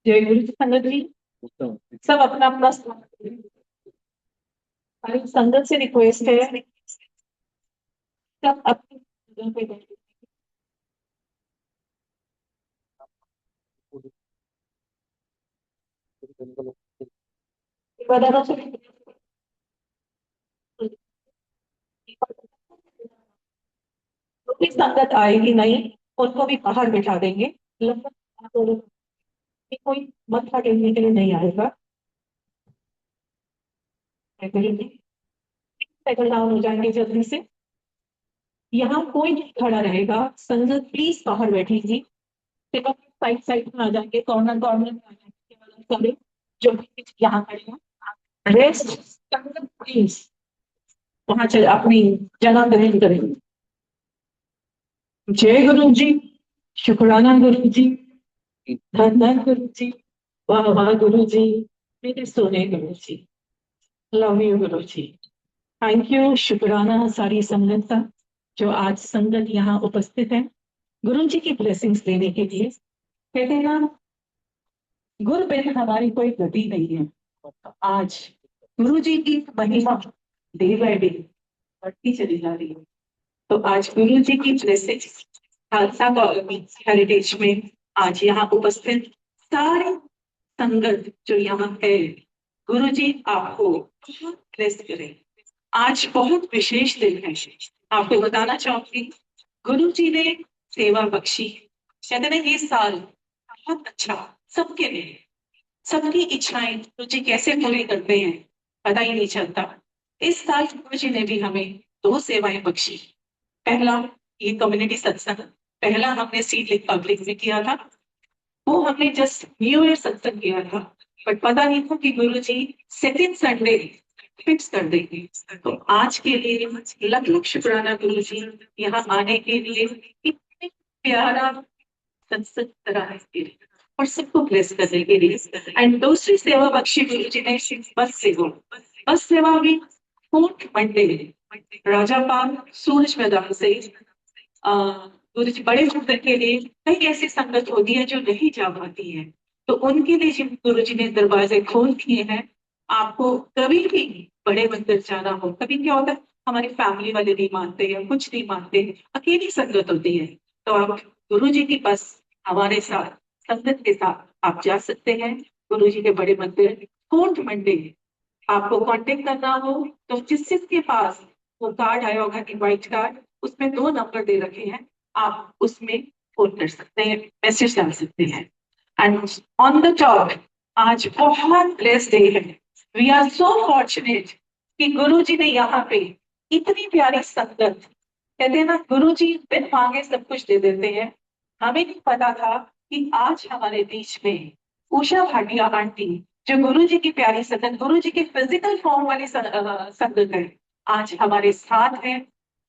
जय गुरु जी। संगत जी सब अपना अपना हमारी संगत से रिक्वेस्ट है, सब अपनी जगह पे बैठे। इबादतों से जो भी संगत आएगी नहीं, उनको भी बाहर बिठा देंगे। लगभग आप लोगों की कोई मत्था टेकने के लिए नहीं आएगा। सेटल डाउन हो जाएंगे जल्दी से। यहाँ कोई नहीं खड़ा रहेगा, संगत प्लीज बाहर बैठेगी। सिर्फ साइड साइड में आ जाएंगे, कॉर्नर कॉर्नर में आ जाएंगे, केवल सारे जो भी यहाँ खड़े हैं रेस्ट। संगत प्लीज वहां चल अपनी जगह ग्रहण करेंगे। जय गुरु जी। शुक्राना गुरु जी। धन धन गुरु जी। वाह वाह गुरु जी। मेरे सोने गुरु जी। Love you Guru ji. Thank you. शुक्राना सारी संगत का जो आज संगत यहाँ उपस्थित है गुरु जी की ब्लेसिंग्स लेने के लिए। कहते हैं ना, गुरु बिन हमारी कोई गति नहीं है। आज गुरु जी की महिमा डे बाय डे बढ़ती चली जा रही है। तो आज गुरु जी की ब्लेसिंग खालसा कॉलोनी हेरिटेज में आज यहाँ उपस्थित सारे संगत जो यहाँ है, गुरु जी आपको बहुत ब्लेस करें। आज बहुत विशेष दिन है। आपको बताना चाहूंगी, गुरु जी ने सेवा बख्शी। कहते ना, ये साल बहुत अच्छा सबके लिए। सबकी इच्छाएं गुरु जी कैसे पूरी करते हैं पता ही नहीं चलता। इस साल गुरु जी ने भी हमें दो सेवाएं बख्शी। पहला, ये कम्युनिटी सत्संग। पहला हमने सीड लिख पब्लिक में किया था, वो हमने जस्ट न्यू ईयर सत्संग किया था। बट पता नहीं था कि गुरु जी सेकेंड संडे फिक्स कर देंगे। तो आज के लिए लख लख शुक्राना गुरु जी, यहाँ आने के लिए, इतने प्यारा सत्संग कराने के लिए और सबको ब्लेस करने के लिए। एंड दूसरी सेवा बख्शी गुरु जी ने बस सेवा। बस सेवा भी फोर्थ मंडे राजापाल सूरज मैदान से गुरु जी बड़े भक्तों के लिए। कई ऐसी संगत होती है जो नहीं जा पाती है, तो उनके लिए जिन गुरु जी ने दरवाजे खोल दिए हैं। आपको कभी भी बड़े मंदिर जाना हो, कभी क्या होता है हमारी फैमिली वाले नहीं मानते या कुछ नहीं मानते, अकेली संगत होती है, तो आप गुरु जी की बस हमारे साथ संगत के साथ आप जा सकते हैं गुरु जी के बड़े मंदिर फोर्थ मंडे। आपको कांटेक्ट करना हो तो जिस जिसके पास वो कार्ड आया होगा, इनवाइट कार्ड, उसमें दो नंबर दे रखे हैं। आप उसमें फोन कर सकते हैं, मैसेज डाल सकते हैं। एंड ऑन द टॉप, आज बहुत ब्लेस्ड डे है। वी आर सो फॉर्चुनेट कि गुरु जी ने यहाँ पे इतनी प्यारी संगत। कहते हैं ना, गुरु जी बिन मांगे सब कुछ दे देते हैं। हमें नहीं पता था कि आज हमारे बीच में उषा भाटिया आंटी, जो गुरु जी की प्यारी संगत, गुरु जी की फिजिकल फॉर्म वाली संगत है, आज हमारे साथ है।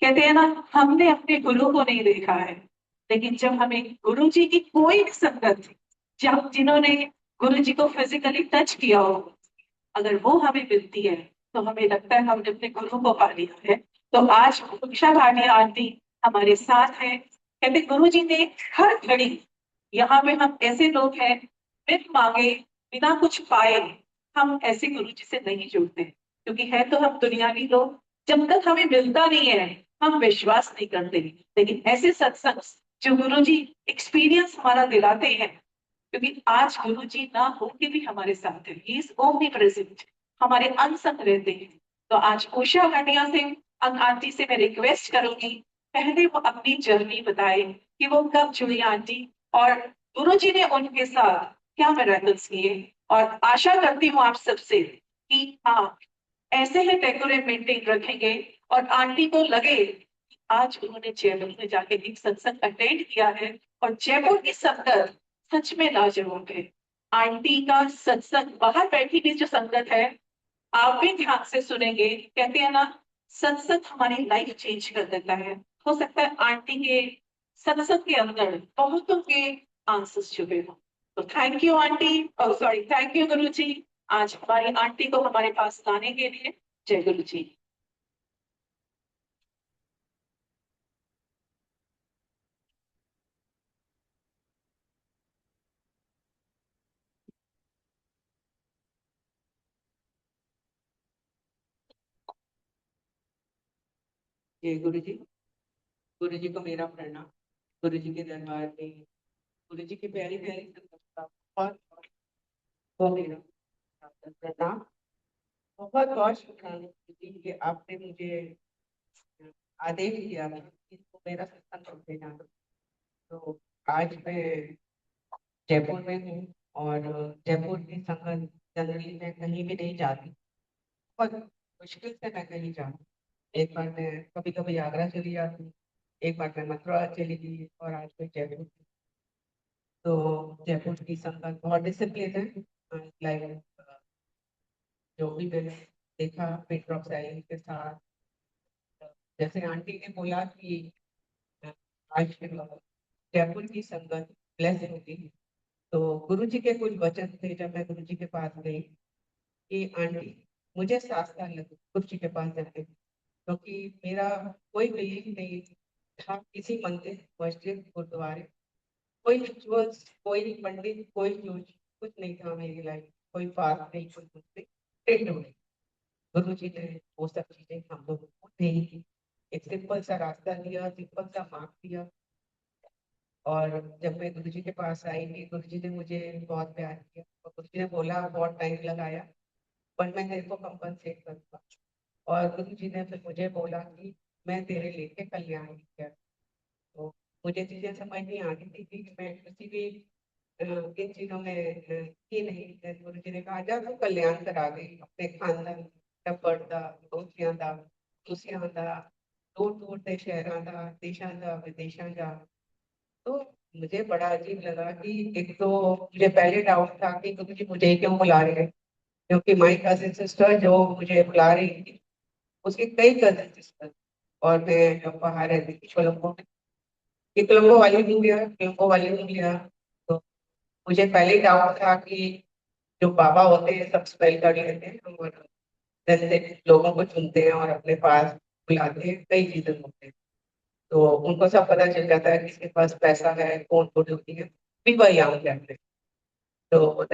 कहते हैं ना, हमने अपने गुरु को नहीं देखा है, लेकिन जब हमें गुरु जी की कोई भी संगत, जब जिन्होंने गुरु जी को फिजिकली टच किया हो, अगर वो हमें मिलती है, तो हमें लगता है हमने अपने गुरु को पा लिया है। तो आज उषा भाटिया आंटी हमारे साथ है। कहते गुरु जी ने हर घड़ी, यहाँ पे हम ऐसे लोग हैं बिन मांगे बिना कुछ पाए, हम ऐसे गुरु जी से नहीं जुड़ते, क्योंकि है तो हम दुनियावी लोग। जब तक हमें मिलता नहीं है हम विश्वास नहीं करते। लेकिन ऐसे सत्संग जो गुरु जी एक्सपीरियंस हमारा दिलाते हैं, क्योंकि आज गुरु जी ना होके भी हमारे साथ है, ही इज ओमनी प्रेजेंट, हमारे अनसंग रहते हैं। तो आज उषा भाटिया से, आंटी से मैं रिक्वेस्ट करूंगी, पहले वो अपनी जर्नी बताए कि वो कब जुड़ी आंटी, और गुरु जी ने उनके साथ क्या मिरेकल्स किए। और आशा करती हूँ आप सबसे कि हाँ, ऐसे ही डेकोरेट मेंटेन रखेंगे। और आंटी को लगे कि आज उन्होंने जयपुर में जाके एक सत्संग अटेंड किया है, और जयपुर की संगत सच में लाजवाब है। आंटी का सत्संग, बाहर बैठी हुई जो संगत है, आप भी ध्यान से सुनेंगे। कहते हैं ना, सत्संग हमारी लाइफ चेंज कर देता है। हो सकता है आंटी के सत्संग के अंदर बहुतों के आंसर्स छुपे हो। तो थैंक यू आंटी, और सॉरी, थैंक यू गुरु जी, आज हमारी आंटी को हमारे पास लाने के लिए। जय गुरु जी। ये गुरु जी को मेरा प्रणाम। गुरु जी के दरबार में गुरु जी की प्यारी प्यारी संगत का बहुत बहुत मेरा प्रणाम। बहुत बहुत शुक्राना गुरु जी कि आपने मुझे आदेश दिया था कि इसको मेरा सत्संग करते जाना। तो आज मैं जयपुर में हूँ और जयपुर की संगत जनरली मैं कहीं भी नहीं जाती। बहुत मुश्किल से मैं कहीं जाऊँ। एक बार मैं कभी कभी आगरा चली जाती हूँ, एक बार मैं मथुरा चली गई और आज मैं जयपुर। तो जयपुर की संगत बहुत डिसिप्लिन है। लाइक जो भी मैंने देखा पिट ड्रॉप साइलेंस के साथ, जैसे आंटी ने बोला कि आज जयपुर की संगत ब्लेस होगी। तो गुरु जी के कुछ वचन थे जब मैं गुरु जी के पास गई कि आंटी मुझे 7 साल लगे गुरु जी के पास जाने में, क्योंकि मेरा कोई बिलीव नहीं था किसी मंदिर मस्जिद गुरुद्वारे, कोई रिचुअल्स, कोई पंडित, कोई जोश, कुछ नहीं था मेरी लाइफ। कोई बात नहीं, कोई कुछ नहीं, स्ट्रेट अवे गुरु जी ने वो सब चीजें हम लोगों को नहीं की। एक सिंपल सा रास्ता दिया, सिंपल सा मार्ग दिया। और जब मैं गुरु जी के पास आई कि गुरु जी ने मुझे बहुत प्यार किया और गुरु जी ने बोला बहुत टाइम लगाया पर मैं तेरे को कंपनसेट करूंगा। और गुरु जी ने फिर मुझे बोला कि मैं तेरे लेके कल्याण किया। तो मुझे चीजें समझ नहीं आ रही थी कि मैं किसी भी इन चीजों में की नहीं। गुरु जी ने कहा जा तू कल्याण करा गई अपने खानदान टब्बर दा, दोस्तियां दा, खुशियां दा, दूर दूर के शहरों का, देशों का, विदेशों का। तो मुझे बड़ा अजीब लगा कि एक तो मुझे पहले डाउट था कि गुरु जी मुझे ही क्यों बुला रहे हैं, क्योंकि माई कजिन सिस्टर जो मुझे बुला रही थी उसके कई कजिन सिस्टर, और मैं जब बाहर रहती थी कोलंबो में, ये कोलंबो वाली नहीं लिया, कोलंबो वाली नहीं लिया। तो मुझे पहले ही डाउट था कि जो बाबा होते हैं सब स्पेल कर लेते हैं और जैसे लोगों को चुनते हैं और अपने पास बुलाते हैं, कई चीजें होते हैं। तो उनको सब पता चल जाता है किसके पास पैसा है, कौन कौन होती है, भी वही आम कहते हैं। तो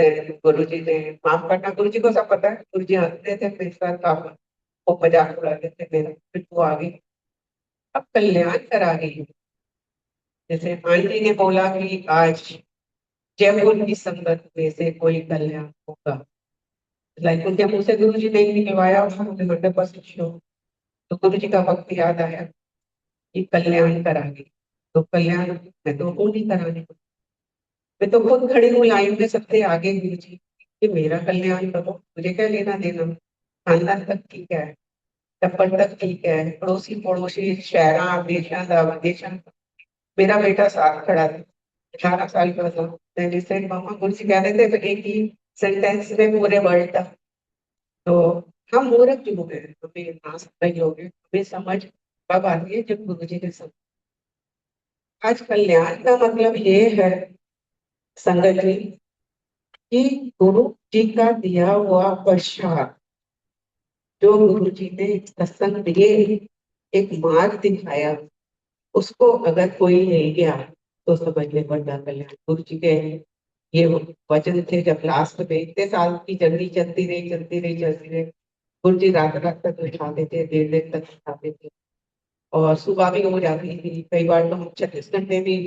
गुरु जी ने माफ करना, गुरु जी को सब पता है, गुरु जी हंसते थे मेरे साथ काफी, वो मजाक उड़ाते थे मेरा, फिर वो आ गई, अब कल्याण करा गई। जैसे आंटी ने बोला कि आज जयपुर की संगत में से कोई कल्याण होगा, लाइक उनके मुंह से गुरु जी नहीं निकलवाया और मुझे 100% श्योर। तो गुरु जी का वक्त याद आया कि कल्याण करांगे। तो कल्याण मैं तो वो नहीं कराने को, मैं तो खुद खड़ी हूँ लाइन में सबसे आगे गुरु जी कि मेरा कल्याण करो, मुझे क्या लेना देना। खानदान तक ठीक है, टप्पड़ तक ठीक है, पड़ोसी पड़ोसी शहरा देशा दा विदेशा, मेरा बेटा साथ खड़ा था, 18 साल का था। मैंने सेड मामा गुरु जी कह रहे थे तो एक ही सेंटेंस में पूरे वर्ल्ड था। तो हम मूर्ख जो हो गए, हमें ना समझ लोग हैं, हमें समझ कब आती है जब गुरु जी ने सब। आज कल्याण का मतलब ये है संगत जी कि गुरु जी का दिया हुआ प्रसाद, जो गुरु जी ने सत्संग दिए, एक मार्ग दिखाया, उसको अगर कोई ले गया तो समझ ले बड़ा कल्याण। गुरु जी के ये वचन थे जब लास्ट में इतने साल की जर्नी चलती रही चलती रही चलती रही। गुरु जी रात रात तक बिठाते थे, देर देर तक बिठाते थे और सुबह भी हो जाती थी। कई बार तो हम 36 घंटे भी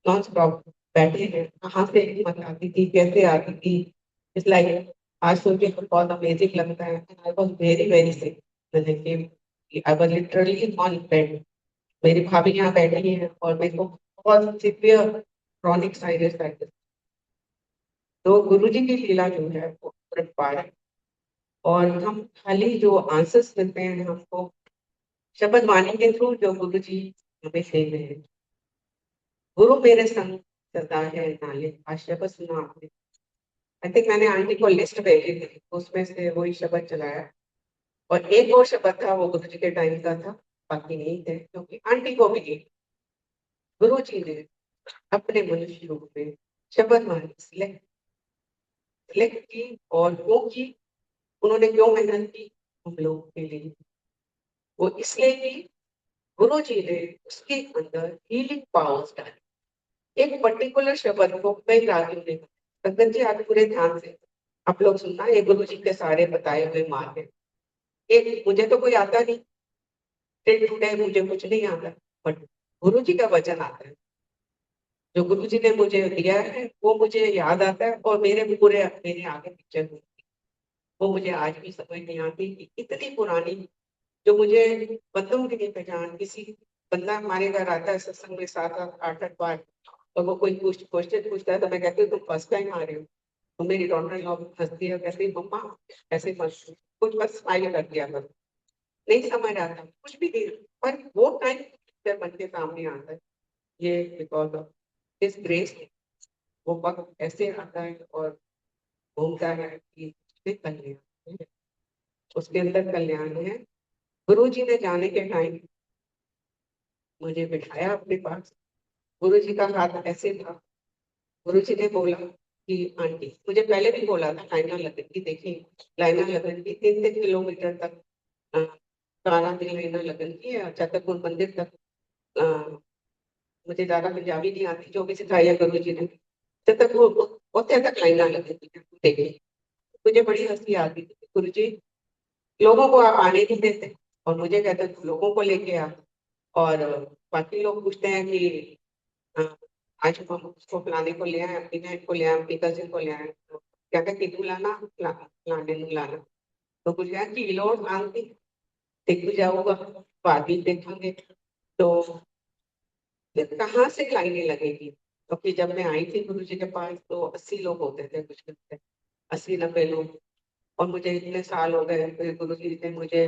नॉन स्टॉप बैठे हैं, कहाँ से हिम्मत आती थी, कैसे आती थी। इट्स लाइक आज सोचे तो बहुत अमेजिंग लगता है। I was very very sick, I was literally on bed. मेरी भाभी यहाँ बैठी है और मेरे को बहुत सिवियर क्रॉनिक साइनसाइटिस। तो गुरु जी की लीला जो है वो परम्पार है। और हम खाली जो आंसर्स मिलते हैं हमको शब्द वाणी के थ्रू, जो गुरु जी हमें दे रहे हैं। गुरु मेरे संग सदा है नाले, आज शब्द सुना आपने। आई थिंक मैंने आंटी को लिस्ट भेजी थी, उसमें से वही शब्द चलाया। और एक और शब्द था वो गुरु जी के टाइम का था, बाकी नहीं थे, क्योंकि आंटी को भी गुरु जी ने अपने मनुष्य रूप में शब्द वाणी सिलेक्ट की। और वो की, उन्होंने क्यों मेहनत की हम लोगों के लिए, वो इसलिए की गुरु जी ने उसके अंदर हीलिंग पावर्स डाली। एक पर्टिकुलर शब्द को कई रागियों ने, संगत जी आज पूरे ध्यान से आप लोग सुनना, ये गुरु जी के सारे बताए हुए मार्ग है। एक मुझे तो कोई आता नहीं, डे टू डे मुझे कुछ नहीं आता, बट गुरु जी का वचन आता है। जो गुरु जी ने मुझे दिया है वो मुझे याद आता है, और मेरे आगे पिक्चर वो मुझे आज भी समझ नहीं आती कि इतनी पुरानी, जो मुझे बंदों की नहीं पहचान। किसी बंदा हमारे घर आता है सत्संग में 7 8 8 बार, और वो कोई क्वेश्चन पूछता है तो मैं कहती हूँ तुम फर्स्ट टाइम आ रहे हो। तो मेरी डॉक्टर लोग हंसती है, कहती है मम्मा ऐसे मत, कुछ बस स्माइल कर दिया करो। नहीं समझ आता कुछ भी नहीं, पर वो टाइम जब बन के सामने आता है, ये बिकॉज ऑफ दिस ग्रेस। वो वक्त ऐसे आता है और घूमता है कि उसमें कल्याण है, उसके अंदर कल्याण है। गुरु जी ने जाने के टाइम मुझे बिठाया अपने पास। गुरु जी का हाथ ऐसे था। गुरु जी ने बोला कि आंटी, मुझे पहले भी बोला था लाइना लगेगी, देखिए लाइना लगेगी 3 3 किलोमीटर तक, अ, काला दी लाइना लगेगी है छतरपुर मंदिर तक। अ, मुझे ज्यादा पंजाबी नहीं आती, जो भी सिखाया गुरु जी ने, छतरपुर उत्थे तक लाइना लगेगी देखिए। मुझे बड़ी हंसी आ गई। गुरु जी लोगों को आप आने नहीं देते, और मुझे कहते तू लोगों को लेके आ। और बाकी लोग पूछते हैं कि हाँ, आज हम उसको फलाने को ले आए, अपनी बहन को ले आए, अपनी कजिन को ले आए, तो कहते किटू लाना, फलाने ਨੂੰ लाना। तो कुछ यार की लोड मांगती देखू जाऊंगा, बाद भी देखेंगे। तो फिर कहाँ से लाइनें लगेगी, क्योंकि जब मैं आई थी गुरु जी के पास तो 80 लोग होते थे, कुछ करते 80 90 लोग। और मुझे इतने साल हो गए, फिर गुरु जी ने मुझे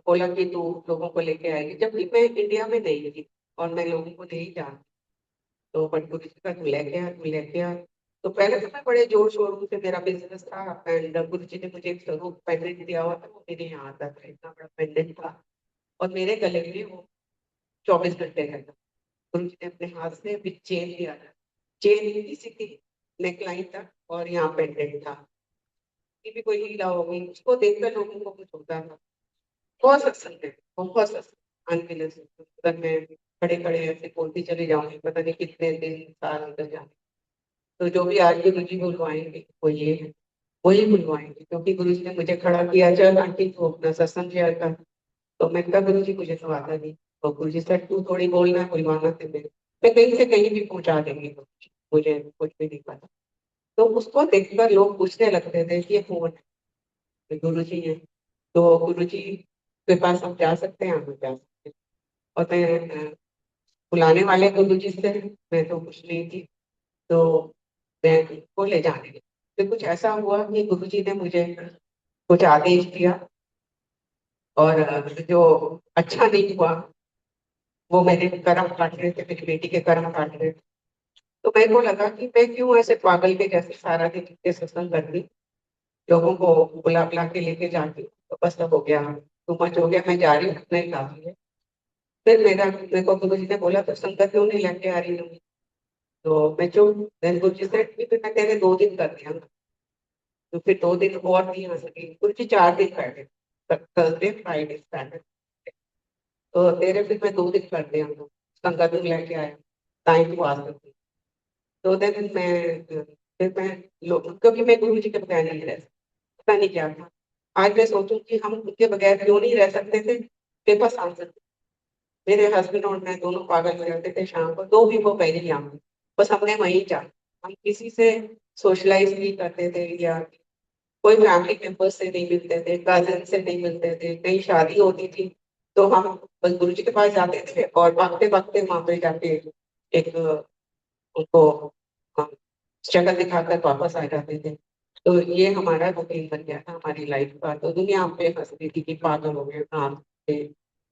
बोला कि तू लोगों को लेके आएगी, जबकि मैं इंडिया में नहीं थी और मैं लोगों को नहीं जानती। तो बट गुरु जी का तू लेके आ, तू लेके आ। तो पहले तो मैं बड़े जोर शोर से, मेरा बिजनेस था, एंड गुरु जी ने मुझे एक स्वरूप पेंडेंट दिया हुआ था, वो मेरे यहाँ आता था, इतना बड़ा पेंडेंट था। और मेरे गले में वो 24 घंटे रहता। गुरु जी ने अपने हाथ से भी चेन दिया था, चेन इसी की नेकलाइन था, और यहाँ पेंडेंट था। ये भी कोई हीला होगी, उसको देखकर लोगों को कुछ होता था। बहुत सत्संग है, बहुत सत्संग, अनगिनत सत्संग में खड़े खड़े ऐसे बोलती चले जाऊंगी, पता नहीं कितने दिन साल निकल जाए। तो जो भी आज गुरु जी बुलवाएंगे वो ये है, वही बुलवाएंगे, क्योंकि गुरु जी ने मुझे खड़ा किया, चल आंटी तू अपना सत्संग शेयर कर। तो मैं कहा गुरु जी मुझे तो आता नहीं। तो गुरु जी सर तू थोड़ी बोलना बुलवाना थे मैं कहीं से कहीं भी पहुंचा देंगी गुरुजी, मुझे कुछ भी नहीं पता। तो उसको देखकर लोग पूछने लगते थे कि ये कौन है, गुरु जी है। तो गुरु जी के पास हम जा सकते हैं, हम जा सकते हैं। और मैं बुलाने वाले गुरु जी से मैं तो कुछ नहीं थी, तो मैं उनको ले जाने लगी। फिर कुछ ऐसा हुआ कि गुरु जी ने मुझे कुछ आदेश दिया, और जो अच्छा नहीं हुआ, वो मेरे कर्म काट रहे थे, मेरी बेटी के कर्म काट रहे थे। तो मेरे को लगा कि मैं क्यों ऐसे पागल के जैसे सारा दिन के सत्संग करती, लोगों को बुला बुला के लेके जाती हूँ। तो बस अब हो गया, टू मच हो गया, मैं जा रही हूँ अपने हिसाब से। फिर मेरे को गुरु जी ने बोला तो संगत क्यों नहीं लेके आ रही हूँ। तो मैं चुप, then गुरु जी से फिर मैं तेरे 2 दिन कर दिया। तो फिर 2 दिन और नहीं आ सकी, गुरु जी 4 दिन बैठे, थर्सडे फ्राइडे सैटरडे। तो तेरे फिर मैं 2 दिन कर दिया, संगत में लेके आया, टाइम तो आ सकती। तो देन मैं फिर मैं क्योंकि मैं गुरु जी के बगैर नहीं रह सकती, पता नहीं क्या था। आज मैं सोचूं कि हम उनके बगैर क्यों नहीं रह सकते थे, पेपर आंसर। मेरे हस्बैंड और मैं दोनों पागल हो जाते थे शाम को, तो भी वो कहीं नहीं आते, बस हमने वहीं जाना। हम किसी से सोशलाइज नहीं करते थे, या कोई फैमिली मेंबर से नहीं मिलते थे, कजन से नहीं मिलते थे, कहीं शादी होती थी तो हम बस गुरु जी के पास जाते थे, और भागते भागते वहां पे जाके एक उनको शक्ल दिखाकर वापस आ जाते थे। तो ये हमारा रूटीन बन गया था हमारी लाइफ का। तो दुनिया हम पे हंसती थी कि पागल हो गए कहाँ थे,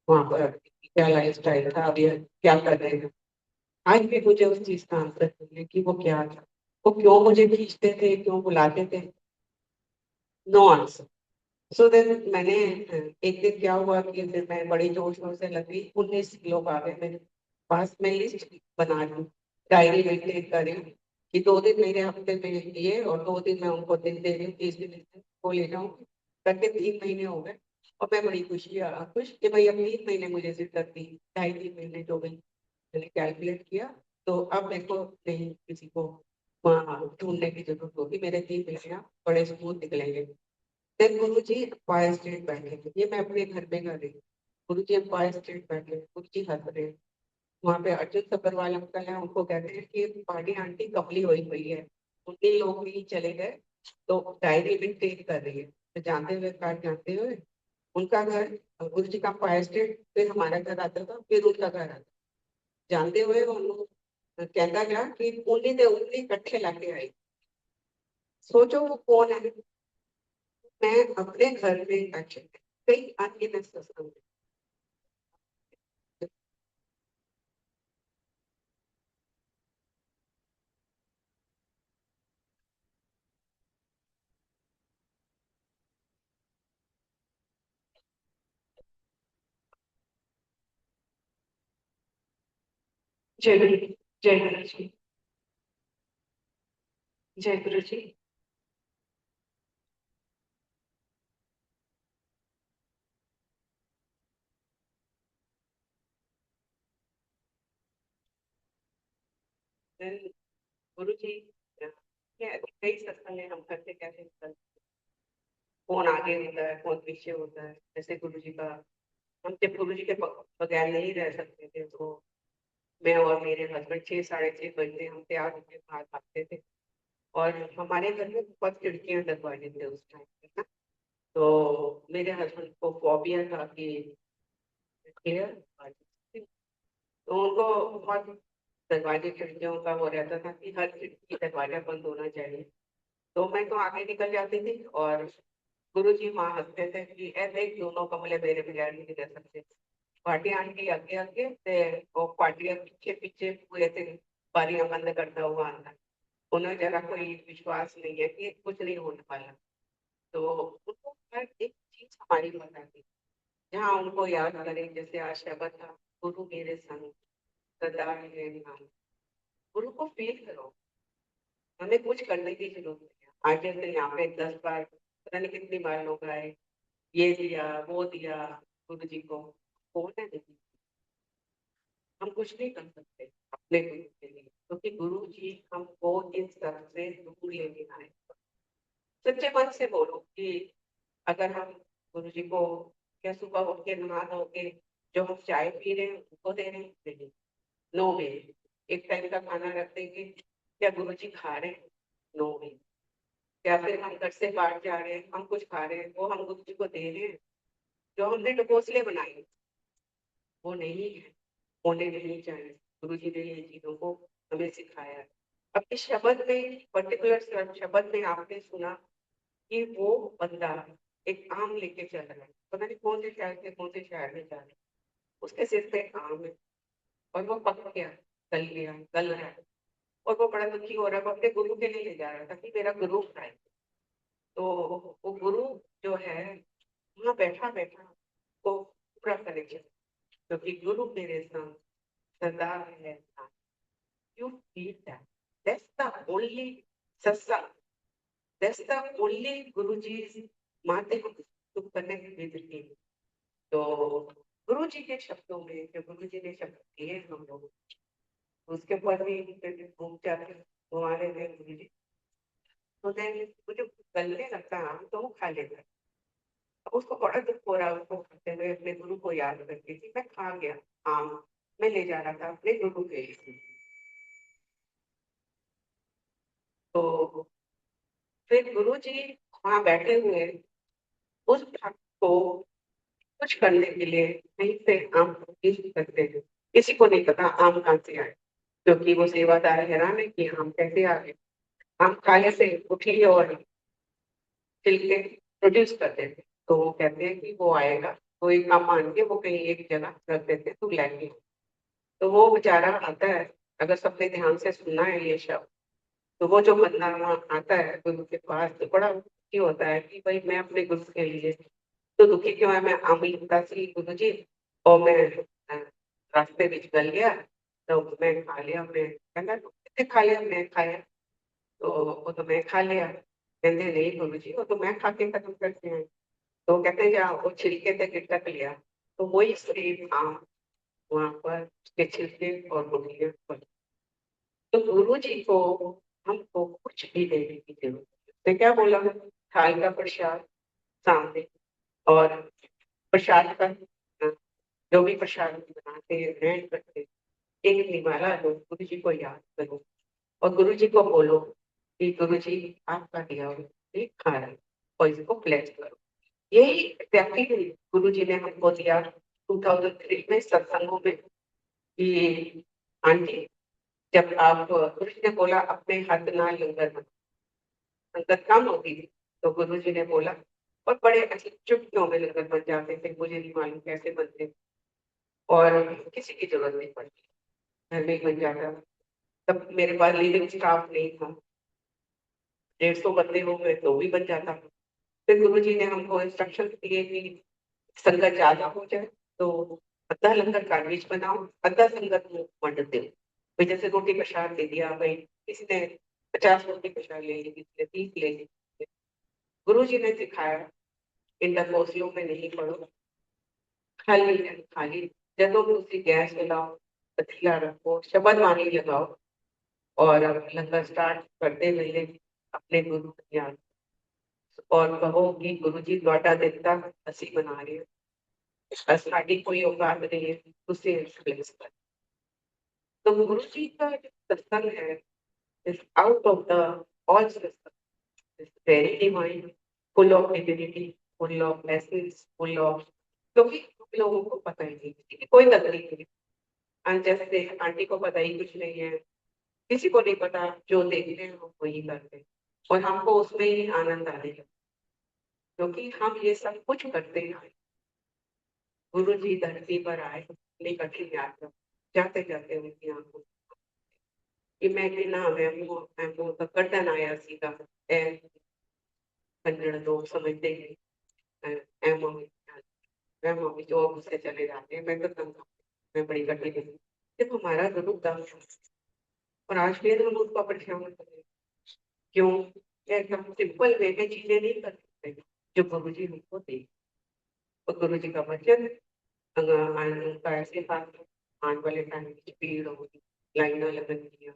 वहां पर क्या लाइफ स्टाइल था, अब ये क्या कर रहे हैं। आज भी मुझे उस चीज का आंसर नहीं है कि वो क्या था, वो क्यों मुझे खींचते थे, क्यों बुलाते थे। No answer. सो देन मैंने एक दिन क्या हुआ कि फिर मैं बड़ी जोश शोर से लगी, 19 लोग आ गए मेरे पास। मैं लिस्ट बना रही हूँ, डायरी मेंटेन कर रही हूँ कि 2 दिन मेरे हफ्ते में ये, और 2 दिन मैं उनको दिन दे रही हूँ, 30 दिन को ले जाऊँ करके 3 महीने हो गए। और मैं बड़ी खुश कि भाई अब 3 महीने मुझे जिद्दत थी, 2.5 3 महीने जो गई, मैंने कैलकुलेट किया। तो अब मेरे को नहीं किसी को वहाँ ढूंढने की जरूरत होगी, मेरे 3 महीने अब बड़े स्मूथ निकलेंगे। फिर गुरु जी फायर स्टेट बैठे थे, ये मैं अपने घर में कर रही हूँ। गुरु जी एम्पायर स्टेट बैठे, गुरु जी हंस रहे हैं। वहां पे अर्जुन सब्बरवाल अंकल है, उनको कहते हैं कि पार्टी आंटी कमली हुई है, उन्हीं लोग भी चले गए, तो डायरी में ट्रेन कर रही है। तो जानते हुए कार्ड जानते हुए उनका घर, गुरु जी का फायर स्टेट, फिर हमारा घर आता था, फिर उनका घर आता, जानते हुए उन्होंने कहता गया कि उंगली ने उंगली इकट्ठे लाके आई। सोचो वो कौन है। मैं अपने घर में बैठे कई अनगिनत सत्संग में। जय गुरु, जय गुरु जी, जय गुरु जी। Then गुरु जी कई सत्संग में हम करते कैसे कौन आगे होता है कौन पीछे होता है। जैसे गुरु जी का, हम जब गुरु जी के बगैर नहीं रह सकते थे, तो मैं और मेरे हस्बैंड 6 साढ़े 6 बजते हम तैयार होकर बाहर भागते थे। और हमारे घर में बहुत खिड़कियां दरवाजे थे उस टाइम पे ना। तो मेरे हस्बैंड को फोबिया था कि क्लियर, तो उनको बहुत दरवाजे खिड़कियों का वो रहता था कि हर खिड़की दरवाजा बंद होना चाहिए। तो मैं तो आगे निकल जाती थी और गुरुजी वहाँ हंसते थे कि ऐसे ही दोनों कमले मेरे बगैर नहीं रह सकते। पार्टी आंटी आगे आगे ते वो पार्टियां पीछे पीछे हुए थे, बारियां बंद करता हुआ अंदर। उन्हें जरा कोई विश्वास नहीं है कि कुछ नहीं होने वाला। तो उनको हर एक चीज हमारी बताती, जहाँ उनको याद करें, जैसे आज शब्द था, गुरु मेरे संग सदा है निहाल। गुरु को फील करो, हमें कुछ करने की जरूरत नहीं है। आज जैसे यहाँ पे 10 बार, पता नहीं कितनी बार लोग आए, ये दिया वो दिया गुरु जी को, कौन है नहीं, हम कुछ नहीं कर सकते अपने गुरु के लिए, क्योंकि गुरु जी हमको इन सब से दूर लेके आए। सच्चे मन से बोलो कि अगर हम गुरु जी को क्या सुबह उठ के नहा धो के जो हम चाय पी रहे हैं उनको दे रहे हैं, नहीं, नो वे। एक टाइम का खाना रख देंगे, क्या गुरु जी खा रहे हैं, नो वे। या फिर हम घर से बाहर जा रहे हैं, हम कुछ खा रहे हैं, वो हम गुरु जी को दे रहे हैं, जो हमने ढकोसले बनाए वो नहीं है, होने नहीं चाहिए। गुरु जी ने ये चीजों को हमें सिखाया है। अब इस शब्द में, पर्टिकुलर शब्द में आपने सुना कि वो बंदा एक आम लेके चल रहा है, पता नहीं कौन से शहर से कौन से शहर में जा रहा है, उसके सिर पे एक आम है और वो पक गया, गल रहा है, और वो बड़ा दुखी हो रहा है, वो अपने गुरु के लिए ले जा रहा था कि मेरा गुरु खाए। तो वो गुरु जो है वहाँ बैठा बैठा वो पूरा कनेक्शन, क्योंकि गुरु मेरे संग सदा है। You feel that. That's the only satsang. That's the only Guruji's माध्यम to connect with him. तो गुरु जी के शब्दों में जो गुरु जी ने शब्द दिए हम लोग, उसके ऊपर भी घूम जाते घुमा रहे थे गुरु जी। तो देन मुझे गलने लगता आम, तो वो खा लेता। अब उसको बड़ा दुख हो रहा है, उसको खाते हुए अपने गुरु को याद करके कि मैं खा गया आम, मैं ले जा रहा था अपने गुरु के लिए। तो फिर गुरु जी वहाँ बैठे हुए उस भक्त को कुछ करने के लिए कहीं से आम यूज करते हैं। किसी को नहीं पता आम कहाँ से आए, क्योंकि वो सेवादार हैरान है कि आम कैसे आ गए। आम खाने से उठी और छिलके प्रोड्यूस करते थे, तो वो कहते हैं कि वो आएगा, तो एक काम मान के वो कहीं एक जगह रख देते तू लेके। तो वो बेचारा आता है, अगर सबने ध्यान से सुनना है ये शब्द, तो वो जो बंदा वहाँ आता है गुरु के पास, तो बड़ा दुखी होता है कि भाई मैं अपने गुरु के लिए तो दुखी क्यों है, मैं आम लिखता सी गुरु जी, और मैं रास्ते में गल गया, तो मैं खा लिया। मैं कहना कितने खा लिया, मैं खाया, तो वो तो मैं खा लिया। कहते नहीं गुरु जी, वो तो मैं खा के खत्म करते हैं। तो कहते हैं जाओ वो छिलके से गिटक लिया, तो वही सेम आम वहां पर उसके छिलके और गुठलियां पड़ी। तो गुरु जी को हमको कुछ भी देने की जरूरत नहीं। तो क्या बोला, थाल का प्रसाद सामने, और प्रसाद का जो भी प्रसाद बनाते हैं ग्रहण करते हैं, एक निवाला लो, गुरु जी को याद करो और गुरु जी को बोलो कि गुरु जी आपका दिया हुआ ये खा रहा है और इसको ब्लेस करो। यही एग्जैक्टली गुरु जी ने हमको दिया 2003 में सत्संगों में कि आंटी जब आप गुरु जी ने बोला अपने हाथ ना लंगर बना, संगत कम होती थी तो गुरु जी ने बोला और बड़े ऐसे चुटकियों में लंगर बन जाते थे, मुझे नहीं मालूम कैसे बनते और किसी की जरूरत नहीं पड़ती, घर में ही बन जाता था। तब मेरे पास लीडिंग स्टाफ नहीं था, 150 बंदे हो गए तो भी बन जाता था। फिर गुरु जी ने हमको इंस्ट्रक्शन दिए कि संगत ज्यादा हो जाए तो आधा लंगर कागज बनाओ, आधा संगत में वंड दो। भाई जैसे रोटी प्रसाद दे दिया, भाई किसी ने 50 रोटी प्रसाद ले ली, किसी ने 30 ले ली। गुरु जी ने सिखाया इंटरकोसियों में नहीं पढ़ो, खाली है खाली, जब भी उसी गैस जलाओ, पतीला रखो, शब्द वाणी लगाओ और लंगर स्टार्ट करते पहले अपने गुरु को याद और कहो कि गुरु जी ਤੁਹਾਡਾ ਦਿੱਤਾ ਅਸੀਂ बना रहे हैं, साड़ी कोई औकात नहीं है उसे एक्सप्लेन कर। तो गुरु जी का जो सत्संग है is out of the all satsang, is very divine, full of divinity, full of essence, full of, क्योंकि हम लोगों को पता ही नहीं, किसी की कोई कदर नहीं है। जैसे आंटी को पता ही कुछ नहीं है, किसी को नहीं पता, जो देखते हैं हम वही करते हैं और हमको उसमें ही आनंद आने लगता है, क्योंकि हम ये सब कुछ करते हैं। गुरु जी धरती पर आए अपनी कठिन यात्रा, जाते जाते उनकी आंखों कि मैं कि ना मैं वो तो कर्तन आया सीधा ए कन्नड़ लोग समझते हैं ए मम्मी, मैं मम्मी जो मुझसे चले जाते हैं, मैं तो तंग, मैं बड़ी कठिन हूँ। जब हमारा गुरु दास और आज फिर हम उसको परेशान कर रहे हैं, क्यों? एकदम सिंपल वे में चीजें नहीं कर सकते जो गुरु जी हमको दे। और गुरु जी का वचन उनका ऐसे था, आने वाले टाइम में भीड़ होगी, लाइनें लगनगियां,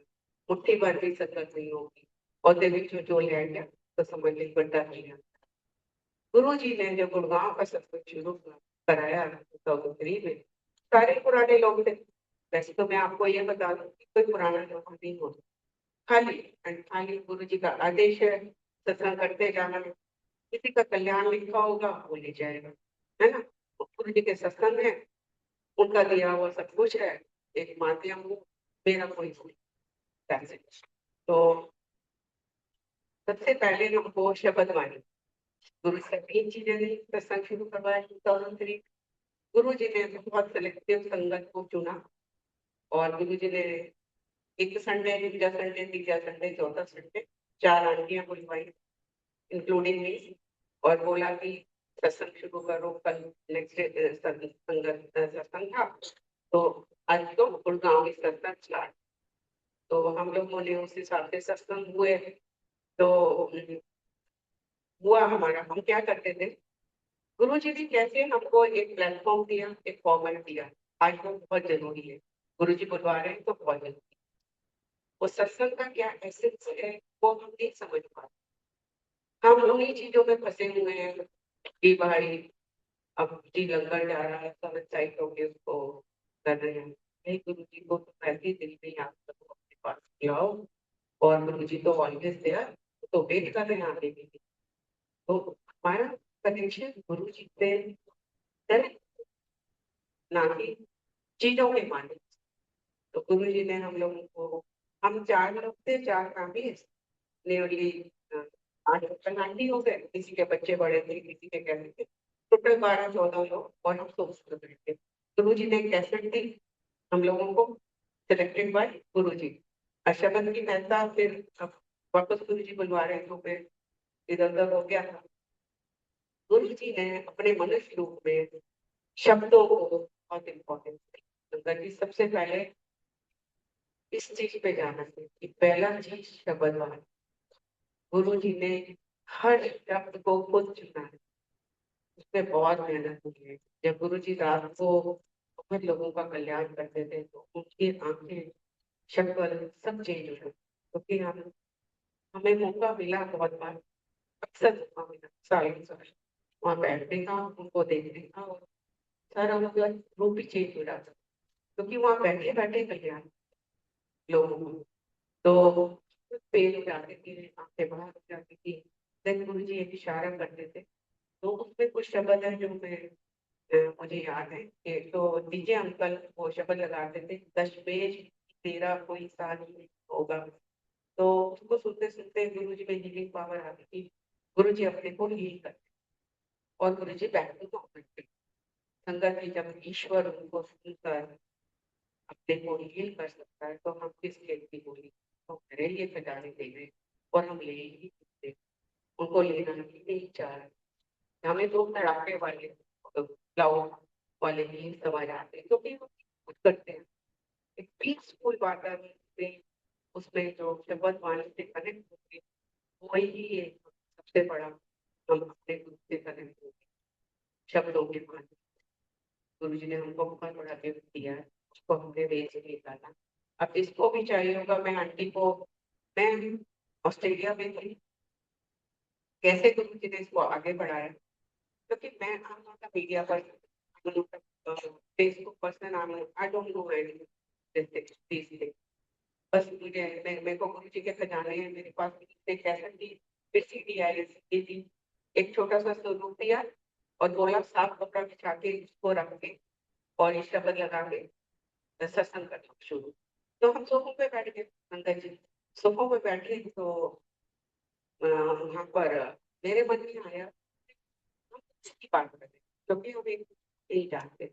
मुट्ठी भर भी संगत नहीं होगी और जो ले गया तो समझ ली बड़ा नहीं है। गुरु जी ने जब गुड़गांव का सत्संग शुरू कराया 2003 में, सारे पुराने लोग थे। वैसे तो मैं आपको ये बता दूं कि कोई पुराना लोग नहीं होता, खाली एंड खाली गुरु जी का आदेश है सत्संग करते जाना, किसी का कल्याण लिखा होगा वो ले जाएगा, है ना। गुरु जी के सत्संग है, उनका दिया हुआ सब कुछ है, एक माध्यम हूँ, मेरा कोई मैसेज। तो सबसे पहले हमको शब्द वाणी, गुरु से 3 चीजें दी, सत्संग शुरू करवाया 2003। गुरु जी ने बहुत सिलेक्टिव संगत को चुना और गुरु जी ने एक संडे, दूसरा संडे, तीसरा संडे, चौथा संडे 4 आंटियां बुलवाई इंक्लूडिंग मी और बोला कि सत्संग शुरू करो, कल नेक्स्ट संगत सत्संग था तो आज तो गुड़गांव में सत्संग स्टार्ट। तो हम लोगों ने उस हिसाब से सत्संग हुए। तो हुआ हमारा, हम क्या करते थे, गुरु जी ने कैसे हमको एक प्लेटफॉर्म दिया, एक फॉर्मेट दिया, आज वो बहुत जरूरी है। गुरु जी बुलवा रहे हैं तो बहुत जरूरी है। वो सत्संग का क्या एसेंस है वो हम नहीं समझ पाते, हम उन्हीं चीजों में फंसे हुए हैं कि भाई अब जी लंगर जा रहा है, सब एक्साइट होके उसको कर रहे हैं। नहीं, गुरु जी को तो पहले दिल में याद करो, अपने पास लाओ और गुरु जी तो ऑलवेज देयर, तो वेट कर रहे हैं आगे के लिए। तो हमारा कनेक्शन गुरु जी से है, ना कि चीजों के माध्यम से। तो गुरु जी ने हम लोगों को, हम 4 लोग थे, 4 फैमिली, नियरली 8 हो गए, किसी के बच्चे बड़े थे, किसी के कैसे थे, टोटल 12-14 लोग और हम 100 स्टूडेंट थे। गुरु जी ने कैसेट दी हम लोगों को, सिलेक्टेड बाय गुरु जी। शबद की महत्ता फिर अब वापस गुरु जी बुलवा रहे थे, फिर इधर उधर हो गया था। गुरु जी ने अपने मनुष्य रूप में शब्दों को बहुत इम्पोर्टेंस दी। गंगा जी सबसे पहले इस चीज पे जाना चाहिए कि पहला चीज शब्द वाणी। गुरु जी ने हर शब्द को खुद चुना है, उसमें बहुत मेहनत हुई है। जब गुरु जी रात को बहुत लोगों का कल्याण करते थे तो उनकी आंखें, शक्ल सब चेंज हो गई, क्योंकि हम हमें मौका मिला बहुत बार, अक्सर मौका मिला सालों साल वहाँ बैठने का, उनको देखने का और सारा मतलब रूप ही चेंज हो जाता, क्योंकि वहां बैठे बैठे कल्याण लोगों को तो फेल हो जाती थी, आंखें बाहर हो जाती थी। देन गुरु जी एक इशारा करते थे, तो उसमें कुछ शब्द है जो मुझे याद है कि तो डीजे अंकल वो शब्द लगाते थे, दशमेश तेरा कोई साल नहीं होगा। तो उसको सुनते सुनते गुरु जी में हीलिंग पावर आती थी। गुरु जी अपने को हील करते और गुरु जी बैक टू नॉर्मल थे। संगत की जब ईश्वर उनको सुनकर अपने को हील कर सकता है, तो हम किस लिए की बोली तो मेरे लिए खजाने दे रहे और हम ले ही सकते, उनको लेना ही नहीं चाह रहे। हमें तो तड़ाके वाले क्लाउड वाले ही समझ आते हैं, क्योंकि हम कुछ करते हैं एक पीसफुल वातावरण में, उसमें जो शब्द वाणी से कनेक्ट होते हैं वही एक सबसे बड़ा हम अपने गुरु से कनेक्ट होते हैं शब्दों के माध्यम। गुरु जी ने हमको बहुत बड़ा गिफ्ट दिया है, उसको हमने वेच के निकाला। अब जिसको भी चाहिए होगा, मैं आंटी को, मैं ऑस्ट्रेलिया में थी, कैसे गुरु जी ने इसको आगे बढ़ाया, क्योंकि मैं आम not media person, Facebook person, I don't know anything. बस मुझे मेरे को गुरु जी के खजाने हैं मेरे पास, एक कैसेट थी, फिर सीडी आई थी, एक छोटा सा स्वरूप दिया और बोला साफ कपड़ा बिछा के इसको रख के और ये शब्द लगा के सत्संग करना शुरू। तो हम सोफों पे बैठ गए, अंकल जी सोफों पे बैठे, तो वहां पर मेरे मन में आया हम किसकी बात करें, क्योंकि हम एक नहीं जानते,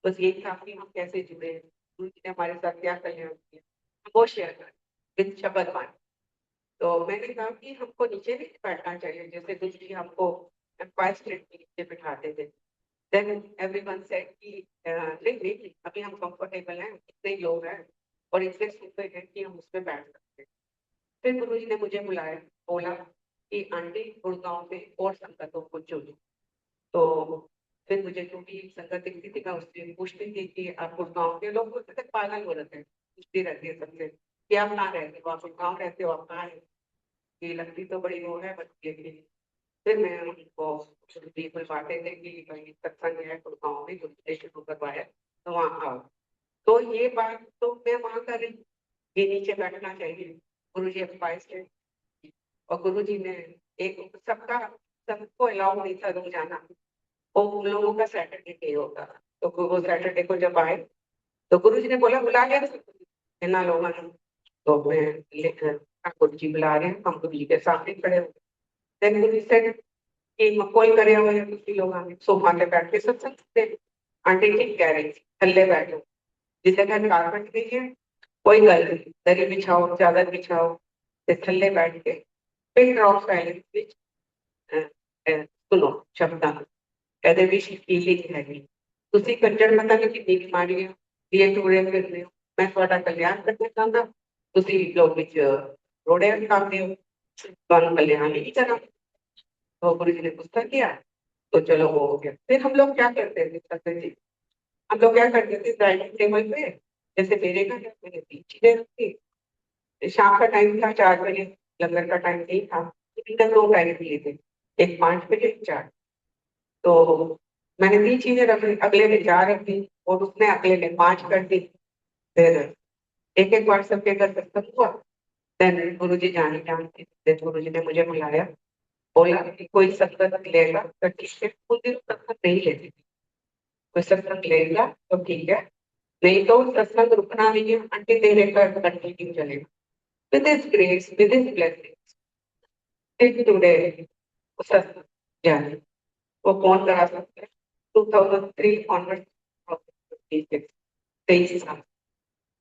बस यही था कि हम कैसे जुड़े, गुरु जी ने हमारे साथ क्या कल्याण किया, हम वो शेयर करें विद शब्द वाणी। तो मैंने कहा कि हमको नीचे नहीं बैठना चाहिए, जैसे गुरु जी हमको एम्पायर स्टेट के नीचे बिठाते थे। देन एवरीवन सेड कि नहीं नहीं अभी हम कंफर्टेबल हैं, इतने ही लोग हैं और इतने सोफे हैं कि हम उसमें बैठ सकते हैं। फिर गुरु जी ने मुझे बुलाया, बोला कि आंटी गुड़गांव में और संगतों को चुनो। तो फिर मुझे जो भी संगत दिखती थी मैं उससे पूछती थी कि आप गुड़गांव के लोग बोलते थे, पागल हो रहे थे, पूछती रहती है सबसे कि आप कहाँ रहते हो, आप गुड़गांव रहते हो, आप कहाँ रहते हो? ये लगती तो बड़ी वो है बस, लेकिन फिर मैं उनको बिल्कुल बातें थे कि भाई सत्संग है गुड़गांव में, गुरु ने शुरू करवाया तो वहाँ आओ। तो ये बात तो मैं वहाँ कर रही, ये नीचे बैठना चाहिए, गुरु जी एडवाइस थे। और गुरु जी ने एक सबका, सबको अलाउ नहीं था रूम जाना, वो उन लोगों का सैटरडे डे होता था। तो वो सैटरडे को जब आए तो गुरु जी ने बोला बुला लिया ना लोगों ने, तो मैं लेकर गुरु जी बुला रहे हैं, हम गुरु जी के सामने खड़े हो। देन गुरु जी said कि कोई करे हुए किसी लोग आगे सोफा पे बैठ के सत्संग करते हैं। आंटी ठीक कह रही थी, थल्ले बैठो, जिसे घर कारपेट नहीं है कोई गल नहीं, दरी बिछाओ चादर बिछाओ ते थल्ले बैठ के पिन ड्रॉप साइलेंस विच सुनो शब्दां कहते भी फीलिंग हैगी। ਤੁਸੀਂ ਕੱਜਣ ਪਤਾ ਨਹੀਂ ਕਿੰਨੀ ਬਿਮਾਰੀਆਂ ਦੀਆਂ ਟੂਰੇ ਫਿਰਦੇ ਹੋ, ਮੈਂ ਤੁਹਾਡਾ ਕਲਿਆਣ ਕਰਨਾ ਚਾਹੁੰਦਾ, ਤੁਸੀਂ ਲੋਕ ਵਿੱਚ ਰੋੜੇ ਖਾਂਦੇ ਹੋ, ਤੁਹਾਨੂੰ कल्याण नहीं करा। तो गुरु जी ने गुस्सा किया, तो चलो वो हो गया। फिर हम लोग क्या करते थे सत्संग जी, हम लोग क्या करते थे डाइनिंग टेबल पे, जैसे मेरे घर में मैंने 3 चीजें रखी, शाम का टाइम था 4 बजे, लंगर का टाइम नहीं था, लेकिन तक 2 टाइम दिए थे, एक 5 बजे एक 4। तो मैंने 3 चीजें रख ली, अगले ने 4 रख दी और उसने अगले ने 5 कर दी। फिर एक एक बार सबके घर सत्संग हुआ। देन गुरु जी जाने जानते थे, गुरु जी ने मुझे बुलाया, बोला कि कोई सत्संग लेगा तो ठीक है, उस दिन सत्संग नहीं लेती थी, कोई सत्संग लेगा तो ठीक है, नहीं तो सत्संग रुकना नहीं है, आंटी तेरे घर कंटिन्यू चलेगा। With his grace, with his blessing, till today सत्संग जारी। वो कौन करा सकता है? 2003 ऑनवर्ड, 23 साल,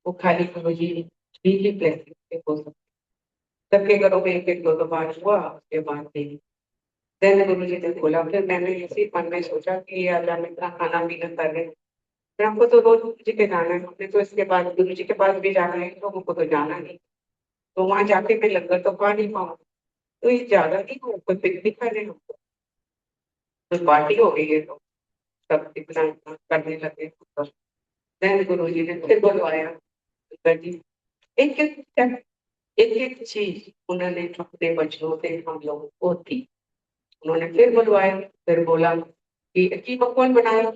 वो खाली गुरु जी की ब्लेसिंग से हो सकता है। सबके घरों में एक एक दो बार हुआ, उसके बाद नहीं। देन गुरु जी ने बोला, फिर मैंने इसी मन में सोचा कि आज हम इतना खाना पीना कर रहे हैं, फिर हमको तो रोज गुरु जी के जाना है, हमने तो इसके बाद गुरु जी के पास भी जाना है, तो हमको तो जाना नहीं, तो वहां जाके मैं लंगर तो खा नहीं पाऊंगा, तो ये ज्यादा नहीं हो, कोई पिकनिक कर रहे हमको, तो पार्टी हो गई है, तो सब इतना इतना करने लगे। देन गुरु जी ने फिर बुलवाया, अंकल जी एक एक step, एक एक चीज उन्होंने अपने बच्चों से हम लोगों को दी। उन्होंने फिर बुलवाया, फिर बोला कि कौन बनाया,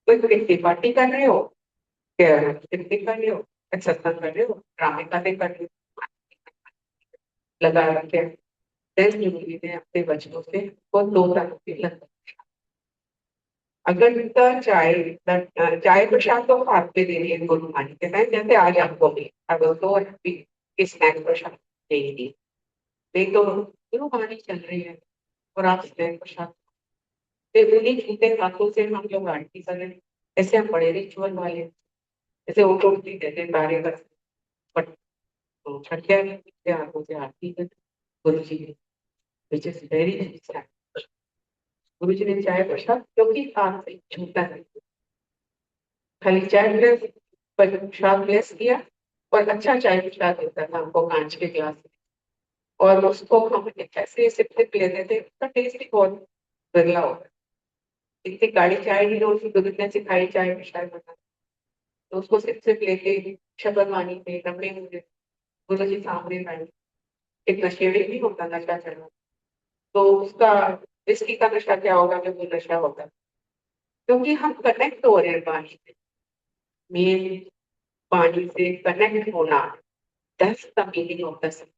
कोई कितनी पार्टी कर रहे हो, क्या कितनी कर रहे हो, सत्संग कर रहे हो, ड्रामे का कर रहे हो, लगा रखे। देन गुरुजी ने अपने बच्चों से वो 2 साल की लत, अगर उनका चाय प्रसाद तो हाथ में दे रही है गुरु मान के टाइम, जैसे आज आपको भी अब तो स्नैक्स प्रसाद देंगी, नहीं तो गुरु वाणी चल रही है और आप स्नैक्स प्रसाद, फिर उन्हीं छूते हाथों से हम लोग आरती कर रहे हैं। ऐसे हम बड़े रिचुअल वाले, जैसे वो टोटली देते कार्य कर, बट छठिया के हाथों से आरती कर गुरु जी की, विच इज वेरी, गुरु जी ने चाय प्रसाद क्योंकि हाथ से छूटा है, खाली चाय ग्लास पर प्रसाद ब्लेस किया, और अच्छा चाय प्रसाद देता था हमको कांच के ग्लास में, और उसको हम ऐसे सिप सिप लेते थे, उसका टेस्ट ही बहुत बिरला होता है। इतनी गाढ़ी चाय नहीं, उसकी गुरु ने सिखाई चाय प्रसाद बना, तो उसको सिप सिप लेके शब्द वाणी में रमने मुझे गुरु जी सामने बैठ, एक नशेड़ी नहीं होता नशा चढ़ा, तो उसका विस्की का नशा क्या होगा, जो वो नशा होगा, क्योंकि हम कनेक्ट हो रहे हैं पानी से, मेन पानी से कनेक्ट होना, that's the meaning of the सत्संग,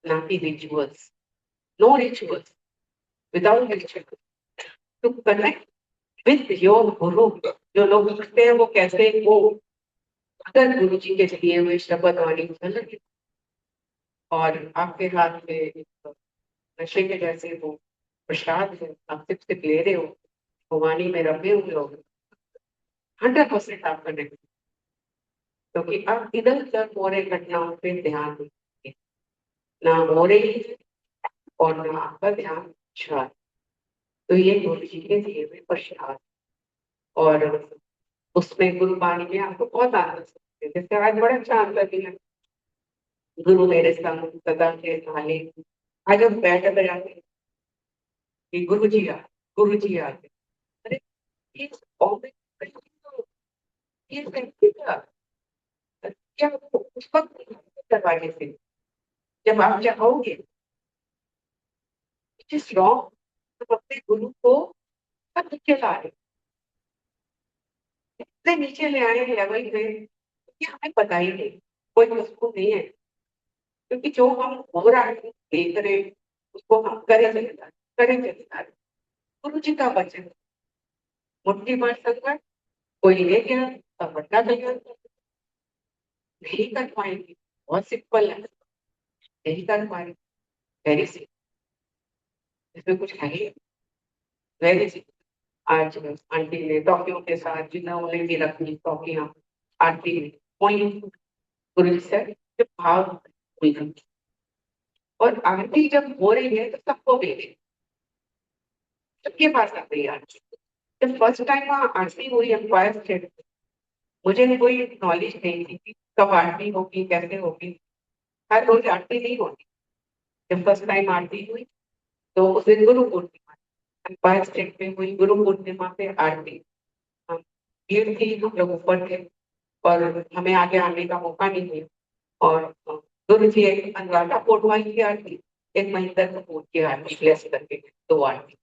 not the rituals, no rituals, without rituals, to connect with your guru। जो लोग उठते हैं वो कैसे, वो अगर गुरु जी के दिए हुए शब्द वाणी चल रही और आपके हाथ में एक नशे के जैसे वो प्रसाद है, आप सिप सिप ले रहे हो, वो वाणी में रमे हुए हो, 100% आप कनेक्ट, क्योंकि आप इधर उधर हो रहे घटनाओं पे ध्यान दीजिए, ना हो रही है और ना आपका ध्यान अच्छा, तो ये गुरु जी के दिए हुए प्रसाद, और उसमें गुरुबाणी में आपको बहुत आनंद सकते हैं। जैसे आज बड़ा अच्छा आंसर दिया, गुरु मेरे संग सदा के भाले, आज हम बैठ बजाते हैं कि गुरु जी आ गए, अरे ये ये कैसे था? क्या उस वक्त करवाने से जब आप चाहोगे जिस रॉन्ग, तो अपने गुरु को सब नीचे ला रहे, इतने नीचे ले आए हैं लेवल पे कि हमें पता ही नहीं, कोई उसको नहीं है, क्योंकि जो हम हो रहा है देख रहे हैं, उसको हम करें चले जा रहे। गुरु जी का वचन, मुट्ठी भर संकट कोई ले गया, सब बट्टा तैयार नहीं कर पाएंगे, बहुत सिंपल है, नहीं कर पाएंगे, वेरी सिंपल, इसमें कुछ है ही, वेरी सिंपल। आज आंटी ने टॉफियों के साथ जिन्होंने भी रखी टॉफियां, आंटी ने वही गुरु जी से जब भाव हुई, और आरती जब हो रही है तो सबको भेजे, सबके पास आ रही है आरती। जब फर्स्ट टाइम आरती हुई एम्पायर स्टेट, मुझे कोई नॉलेज नहीं थी कि कब आरती होगी, कैसे होगी, हर रोज आरती नहीं होती। जब फर्स्ट टाइम आरती हुई तो उस दिन गुरु पूर्णिमा, एम्पायर स्टेट में हुई गुरु पूर्णिमा पे आरती, हम भीड़ थी, हम लोग ऊपर थे और हमें आगे आने का मौका नहीं मिला, और गुरु जी एक अनुराधा पोडवाल की आरती, एक महेंद्र कपूर की आरती ब्लेस करके, 2 आरती,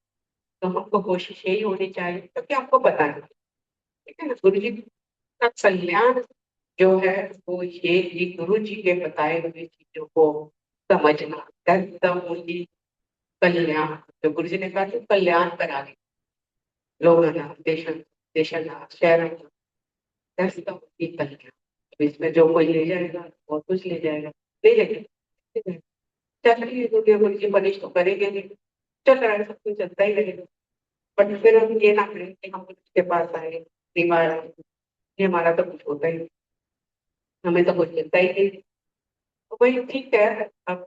तो हमको कोशिश यही होनी चाहिए, क्योंकि आपको पता नहीं, ठीक है ना, गुरु जी का कल्याण जो है वो ये गुरु जी के बताए हुए चीजों को समझना, मुझे कल्याण, जो गुरु जी ने कहा था कल्याण करा दे लोग देशना शहर, कल्याण, तो इसमें जो कोई ले जाएगा बहुत कुछ ले जाएगा, ले लेगा, चलिए दुनिया गुरु जी पनिश तो करेंगे नहीं, चल रहा है, सब कुछ चलता ही रहेगा, बट फिर हम ये ना करें कि हम उसके पास आए बीमार, ये हमारा तो कुछ होता ही नहीं, हमें तो कुछ मिलता ही नहीं, तो वही ठीक है। अब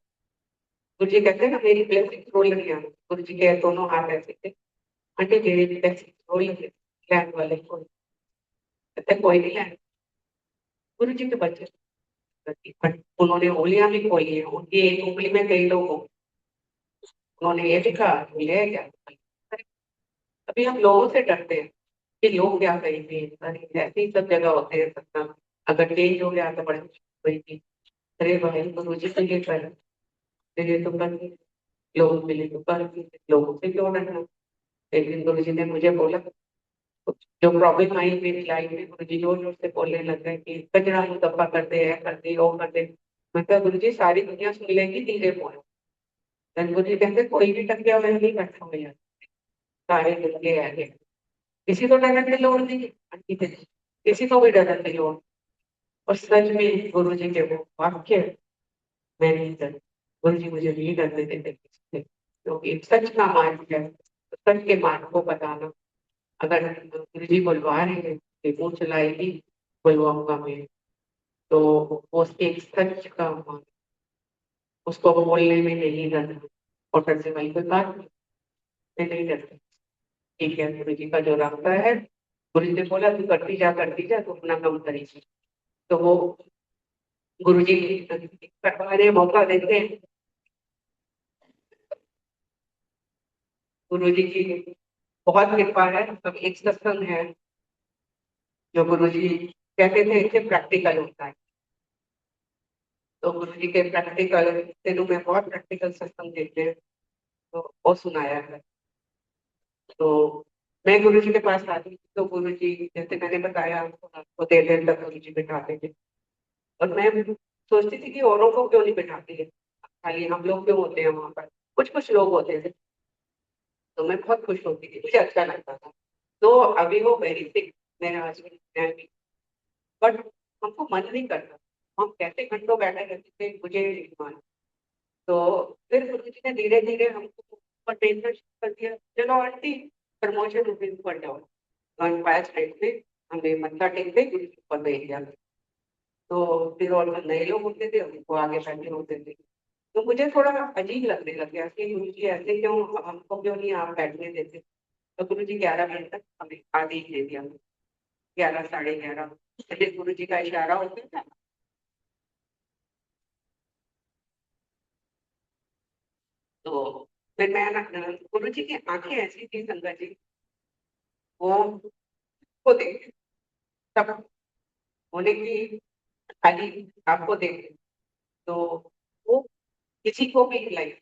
गुरु जी कहते हैं ना, मेरी ब्लेसिंग रोल नहीं आना, गुरु जी के दोनों हाथ ऐसे थे, आंटी मेरी ब्लेसिंग रोल लैंड वाले कोई, कहते कोई नहीं लैंड, गुरु जी के बच्चे, बट उन्होंने उंगलियां भी खोली है, उनकी एक उंगली में कई लोग हों, उन्होंने ये भी कहा ले क्या, अभी हम लोगों से डरते हैं कि लोग क्या कहेंगे, अरे ऐसे ही सब जगह होते हैं सत्संग, अगर चेंज हो गया तो बड़ी हुई थी, अरे भाई गुरु जी से ये कर, ये तो कर, लोग मिले तो कर, लोगों से क्यों डरना। एक दिन गुरु जी ने मुझे बोला, जो प्रॉब्लम आई मेरी लाइफ में, गुरु जी जोर जोर से बोलने लग गए कि कचरा दफा कर दे, ये कर दे, वो कर दे। मैं कहा गुरु जी सारी दुनिया सुन लेगी, धीरे बोलो। then गुरु जी कहते कोई भी टक गया वह नहीं बैठा हुआ है, सारे मिल के आगे, किसी को डरने की लोड़ नहीं है, आंटी थे, किसी को भी डरने की लोड़। और सच में गुरु जी के वो वाक्य मैं नहीं कर, गुरु जी मुझे नहीं करने देते किसी से, क्योंकि सच का मार्ग है, तो सच के मार्ग को बताना। अगर गुरु जी बुलवा रहे हैं कि वो चलाएगी, बुलवाऊंगा मैं, तो वो एक सच का मार्ग, उसको बोलने में नहीं डरना। और डर से भाई कोई बात नहीं, मैं नहीं डरती। ठीक है, गुरु जी का जो रास्ता है, गुरु जी ने बोला तू करती जा, तू अपना काम करेगी। तो वो गुरु जी करवाने मौका देते हैं। गुरु जी की बहुत कृपा है। अब एक सत्संग है जो गुरु जी कहते थे कि प्रैक्टिकल होता है, तो गुरु जी के प्रैक्टिकल तेलुगु में बहुत प्रैक्टिकल सत्संग देते हैं, तो वो सुनाया है। तो मैं गुरु जी के पास आती थी, तो गुरु जी जैसे मैंने बताया आपको देर देर तक गुरु जी बिठाते थे। और मैं सोचती थी कि औरों को क्यों नहीं बिठाती है, खाली हम लोग क्यों होते हैं वहां पर, कुछ कुछ लोग होते थे। तो मैं बहुत खुश होती थी, मुझे अच्छा लगता था। तो अभी वो वेरी सिक, मेरा हस्बैंड, बट हमको मन नहीं करता, हम कैसे घंटों बैठे रहते थे मुझे नहीं मालूम। तो फिर गुरु जी ने धीरे धीरे हमको ऊपर टेंशन शुरू कर दिया, चलो आंटी प्रमोशन ऊपर जाओ। और पाया साइड से हमें मत्था टेक दे, गुरु जी ऊपर भेज दिया। तो फिर और जो नए लोग होते थे उनको आगे बैठे होते थे। तो मुझे थोड़ा अजीब लगने लग गया कि गुरु जी ऐसे क्यों, हमको क्यों नहीं आप बैठने देते। तो गुरु जी 11 बजे तक हमें आगे ही दे दिया, 11 साढ़े 11, जैसे गुरु जी का इशारा होता था। तो फिर मैं ना, गुरु जी की आंखें ऐसी थी संगत जी, वो को देख सब होने की, खाली आपको देख, तो वो किसी को भी खिलाई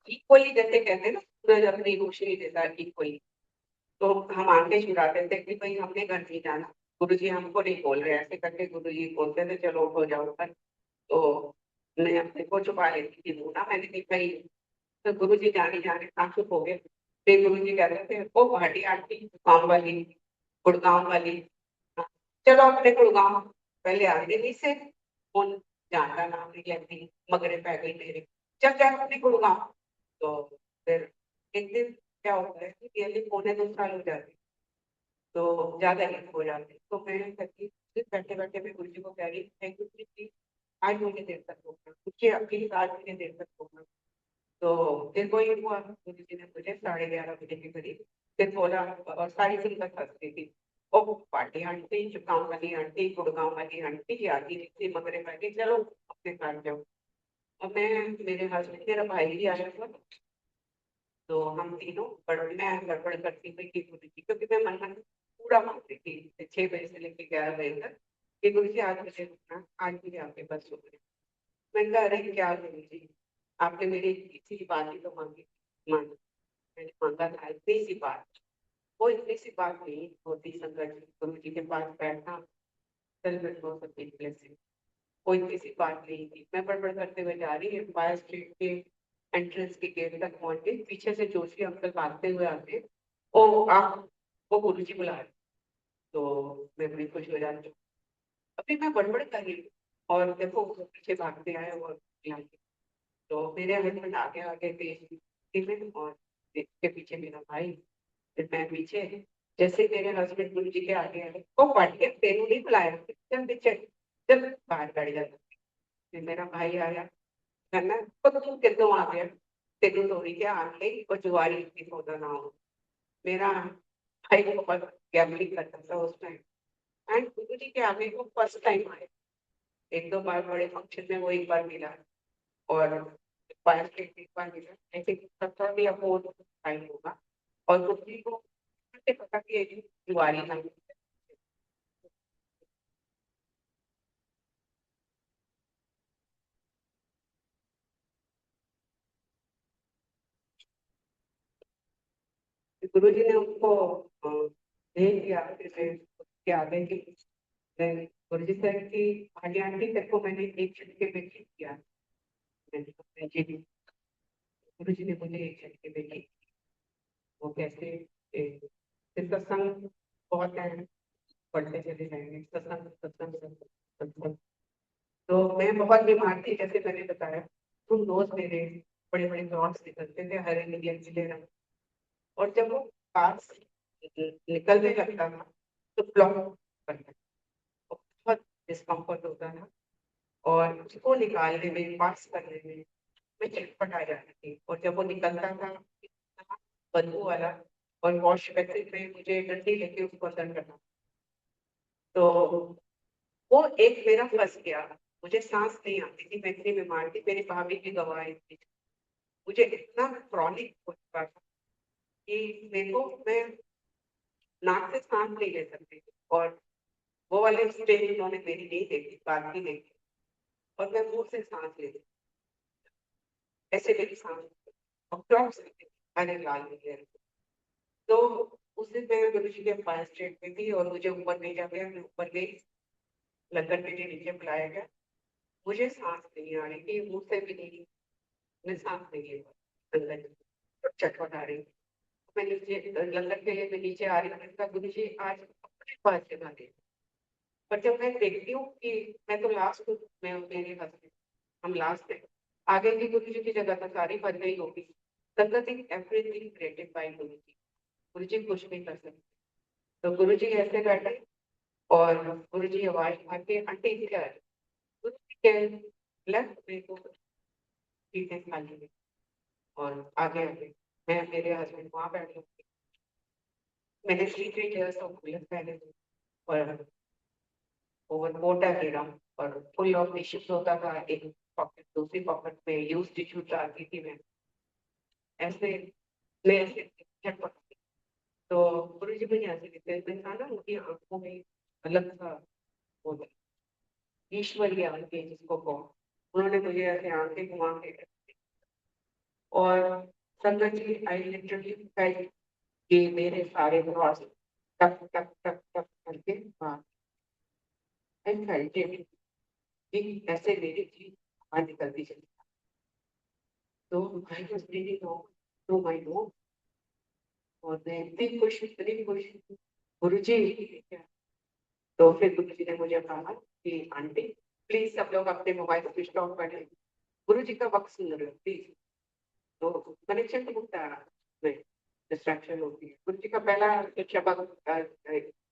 इक्वली, जैसे कहते हैं ना सूरज अपनी रोशनी देता है इक्वली। तो हम आंखें चुराते थे कि भाई हमने घर नहीं जाना, गुरु जी हमको नहीं बोल रहे, ऐसे करके गुरु जी बोलते थे चलो उठो जाओ ऊपर। तो मैं अपने को छुपा लेती थी, बोला मैंने देखा ही। तो गुरु जी जाने जाने कहाँ चुप हो गए। फिर गुरु जी कहते थे ओ भाटी आंटी गाँव वाली, गुड़गांव वाली, हाँ, चलो अपने गुड़गांव, पहले आते नहीं से उन जानता नाम नहीं लेती, मगरे पै गई मेरे, चल जाओ अपने गुड़गांव। तो फिर एक दिन क्या होता है कि नियरली पौने 2 साल हो जाते हैं, तो ज्यादा ही हो जाते हैं। तो मैं करती सिर्फ बैठे बैठे मैं गुरु जी को कह रही थैंक यू प्लीज, आज मुझे देर तक होगा, मुझे अगली आज मुझे देर तक होगा। तो फिर वही हुआ, गुरु जी ने मुझे 11:30 बजे के करीब फिर बोला, और सारी संगत हंसती थी, ओ पार्टी आंटी, चुकाम वाली आंटी, गुड़गांव वाली आंटी आती नहीं थी, मगरे बैठी, चलो अपने घर जाओ। और मैं, मेरे हस्बैंड, मेरा भाई भी आया था, तो हम तीनों मैं गड़बड़ करती हुई कि गुरु जी, क्योंकि मैं मन मन पूरा मानती थी 6 बजे से लेकर 11 बजे तक कि गुरु जी आज मुझे रुकना, आज मुझे आपके पास रुकना। मैं कह रही क्या गुरु जी, आपने मेरी इसी बात ही तो मांगी, मांगी, मैंने मांगा था इतनी सी बात। वो इतनी सी बात नहीं होती संगत जी, गुरु जी के पास बैठना, चल मैं दो सब ब्लेसिंग, कोई इतनी सी बात नहीं थी। मैं बड़बड़ करते हुए जा रही है, फायर स्ट्रीट के एंट्रेंस के गेट तक पहुंच गई, पीछे से जोशी अंकल भागते हुए आते, ओ आप, वो गुरु जी बुला रहे। तो मैं बड़ी खुश हो जाती हूँ, अभी मैं बड़बड़ कर रही हूँ और देखो वो पीछे भागते आए और बुलाए। तो मेरे हस्बैंड आगे आगे थे और इसके पीछे मेरा भाई, फिर मैं पीछे। जैसे मेरे हस्बैंड गुरु जी के आगे आए, वो पढ़ के तेनू नहीं बुलाया, चल पीछे, चल बाहर गाड़ी जाता। फिर मेरा भाई आया, कहना तो तू कितों आ गया, तेनू थोड़ी क्या आ गई, और जुआरी इतनी सौदा ना हो। मेरा भाई को बहुत गैम्बलिंग करता था उस टाइम, एंड गुरु जी के आगे वो फर्स्ट टाइम आए। एक दो बार बड़े फंक्शन में वो एक बार मिला, और फायर स्टेट एक बार मिला, आई थिंक थर्ड या फोर्थ टाइम होगा। और गुरु जी को कैसे पता कि ये जुआरी ना हो। गुरु जी ने उनको यही किया फिर मैं उसके आगे की मैं गुरुजी सर की आगे आंटी तक को मैंने एक झटके में ठीक किया। मैंने कहा, जी गुरुजी ने मुझे एक झटके में ठीक वो कैसे फिर सत्संग बहुत है पढ़ते चले जाएंगे सत्संग सत्संग सत्संग सत्संग। तो मैं बहुत बीमार थी जैसे मैंने बताया तुम रोज मेरे बड़े बड़े नोट्स निकलते थे हरे नीले पीले रंग और जब वो पास निकलने लगता था तो ब्लॉक करता था और बहुत डिस्कम्फर्ट होता था और उसको निकालने में पास करने में मैं चटपट आ जाती थी और जब वो निकलता था इतना बदबू वाला और वॉश बेसिन में मुझे डंडी लेके उसको अंदर करना तो वो एक मेरा फंस गया मुझे सांस नहीं आती थी मैं इतनी बीमार थी मेरी भाभी भी गवाई थी मुझे इतना क्रॉनिक हो चुका था कि मेरे को मैं नाक से सांस नहीं ले सकती थी और वो वाले स्टेज उन्होंने मेरी नहीं देखी बात भी नहीं की और मैं मुंह से सांस लेती ऐसे मेरी सांस और क्रॉक्स अरे लाल नहीं तो उस दिन मैं गुरु जी के पास स्टेट में थी और मुझे ऊपर भेजा गया मैं ऊपर गई लंदन में नीचे बुलाया गया मुझे सांस नहीं आ रही थी मुंह से भी नहीं मैं सांस नहीं ले पा अंदर चटपट आ रही मैं नीचे लंदन के लिए मैं नीचे आ रही हूँ मैंने कहा गुरु जी आज अपने पास जगह दे पर जब मैं देखती हूँ कि मैं तो लास्ट हूँ मैं और मेरे हस्बैंड हम लास्ट है आगे की गुरु जी की जगह तो सारी भर गई होगी संगत इज एवरीथिंग क्रिएटेड बाय गुरु जी कुछ नहीं कर सकते तो गुरु जी ऐसे बैठे और गुरु जी आवाज मार के आंटी क्या है गुरु जी के लेफ्ट में को सीटें खाली हुई और आगे आगे मैं मेरे हस्बैंड वहां बैठे मैंने 3 3 years of बुलेट पहने थे और ओवरकोट है मेरा और फुल ऑफ टिश्यूज होता था एक पॉकेट दूसरी पॉकेट में यूज टिश्यू डालती थी मैं ऐसे मैं ऐसे झटपट तो गुरु जी मुझे ऐसे दिखते थे था ना उनकी आंखों में अलग सा वो ईश्वरीय आंखें जिसको कहो उन्होंने मुझे ऐसे आंखें घुमा के और संगत जी आई लिटरली फेल्ट कि मेरे सारे थॉट्स टक टक टक टक करके बाहर आई फेल्ट इट कि ऐसे मेरी चीज बाहर निकलती चली तो I was breathing out through my knows और मैं इतनी खुश गुरुजी तो फिर गुरुजी ने मुझे कहा कि आंटी प्लीज सब लोग अपने मोबाइल स्विच ऑफ कर लें गुरुजी का वक्त सुन रहे हो प्लीज तो कनेक्शन टूटता है नहीं डिस्ट्रैक्शन होती है गुरुजी का पहला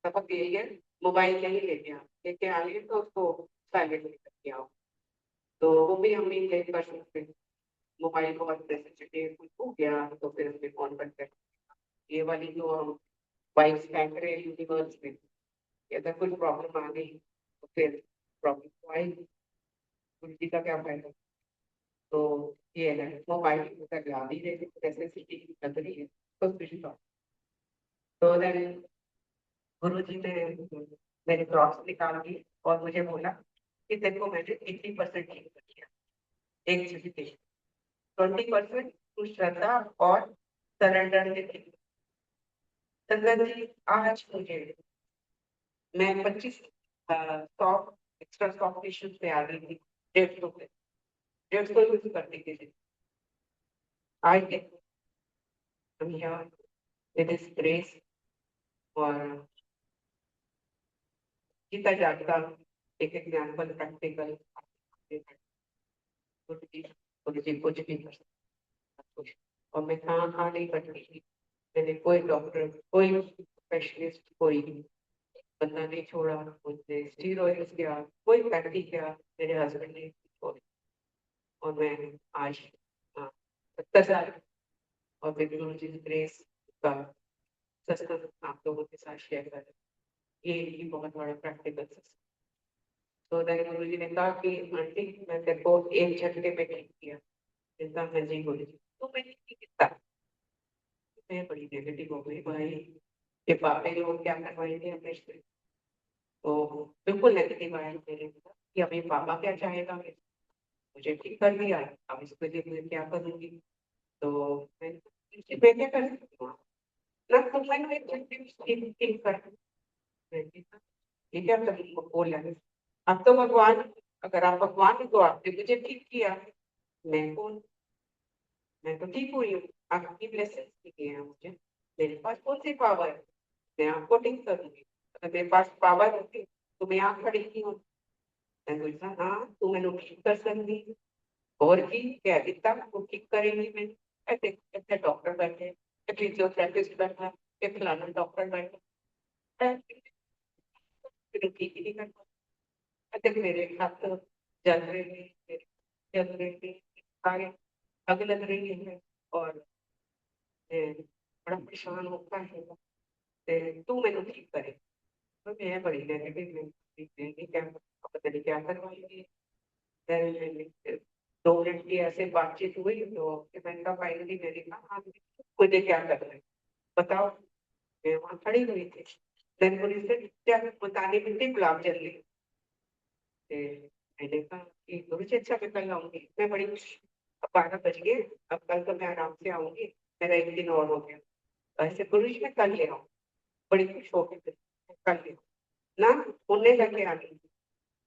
सबक यही है मोबाइल नहीं लेके आ लिए तो उसको साइलेंट करके आओ तो वो भी हम नहीं ले कर सकते मोबाइल बहुत सेंसिटिव कुछ हो गया तो फिर हमने फोन बंद कर ये वाली जो हम वाइब्स फेंक रहे हैं यूनिवर्स में अगर कोई प्रॉब्लम आ गई तो फिर प्रॉब्लम तो आएगी उल्टी का क्या फायदा तो ये है मोबाइल अगर याद ही रहे कैसे सिटी की लग रही है तो कुछ तो देन गुरु जी ने मेरे क्रॉस निकाल दी और मुझे बोला कि देखो मैंने 80% ठीक कर दिया एक चीज 20% तू श्रद्धा और सरेंडर से ठीक संगत जी आज मुझे मैं 25 सॉफ्ट एक्स्ट्रा सॉफ्ट टिश्यूज पे आ गई थी 150 पे 150 यूज करती थी आज हम यहाँ विद दिस ग्रेस और जीता जागता एक एग्जाम्पल प्रैक्टिकल गुरु जी कुछ भी कर सकता कुछ और मैं कहाँ कहाँ नहीं करती थी मैंने कोई डॉक्टर कोई स्पेशलिस्ट कोई बंदा नहीं छोड़ा मुझे स्टीरॉइड्स किया कोई पैटी किया मेरे हस्बैंड ने छोड़ी और मैं आज 70 साल और विद गुरु जी ग्रेस का सत्संग आप लोगों के साथ शेयर कर ये बहुत बड़ा प्रैक्टिकल सत्संग तो गुरु जी ने कहा कि आंटी मैं तेरे को एक झटके में ठीक किया जितना हाँ जी गुरु जी तो मैंने कितना मैं बड़ी नेगेटिव हो गई भाई ये पापे लोग क्या करवाएंगे अपने से तो बिल्कुल नेगेटिव आया मेरे अंदर कि अब ये पापा क्या चाहेगा मुझे ठीक कर दिया अब इसके लिए मैं क्या करूंगी तो मैं क्या कर सकती हूँ ना तो मैंने एक ठीक कर ठीक है, तो तुमको बोल रहे अब तो भगवान, अगर आप भगवान हो तो आपने मुझे ठीक किया, मैं कौन, मैं तो ठीक हुई हूँ, आपकी ब्लेसिंग्स दिए हैं मुझे, मेरे पास कौन सी पावर है, मैं आपको ठीक करूंगी, अगर मेरे पास पावर होती तो मैं यहाँ खड़ी की हूँ। मैं बोलता हाँ तू मैंने ठीक कर सकती, और की क्या दिखता वो ठीक करेंगी, मैं ऐसे ऐसे डॉक्टर बैठे, फिजियोथेरेपिस्ट बैठा, एक फलाना डॉक्टर बैठा, फिर ठीक ही नहीं कर पाता। अच्छा मेरे हाथ जल रहे हैं, मेरे जल रहे हैं, सारे आग लग रही है, और मैं बड़ा परेशान होता है, तू मैंने ठीक करे, तो मैं बड़ी नेगेटिव में क्या पता नहीं क्या करवाएंगे। फिर 2 मिनट की ऐसे बातचीत हुई तो फिर मैंने कहा फाइनली मैंने कहा हाँ मुझे क्या करना है बताओ, मैं वहाँ खड़ी हुई थी, देन पुलिस से क्या बताने में थी गुलाब जल रही, मैंने कहा कि गुरु जी अच्छा मैं कल आऊंगी, मैं बड़ी खुश, अब 12 बज गए, अब कल तो मैं आराम से आऊंगी, मेरा एक दिन और हो गया, ऐसे गुरु जी मैं कल ले आऊँ, बड़ी खुश हो गई कल ले ना उन्हें लगे आ गई।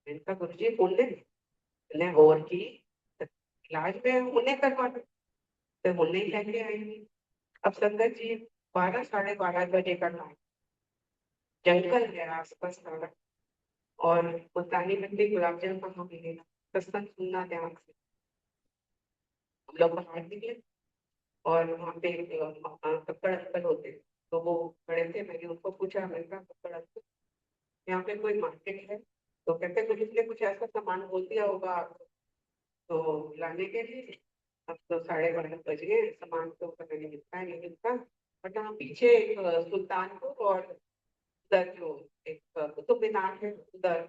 मैंने कहा गुरु जी उन्हें और की इलाज में उन्हें करवा दो, तो उन्हें लेके आएंगे। अब संगत जी 12 साढ़े 12 बजे का टाइम, जंगल है आसपास सारा, और मुल्तानी मिट्टी गुलाब जल कहाँ मिलेगा, सत्संग सुनना ध्यान से, हम लोग बाहर निकले, और वहाँ पे कक्कड़ अंकल होते, तो वो खड़े थे, मैंने उनको पूछा, मैंने कहा कक्कड़ अंकल यहाँ पे कोई मार्केट है, तो कहते कुछ इसने कुछ ऐसा सामान बोल दिया होगा आपको, तो लाने के लिए, अब तो 12:30 बज गए, सामान तो पता नहीं मिलता है नहीं मिलता, बट हाँ पीछे एक सुल्तानपुर और उधर जो एक कुतुब मीनार है उधर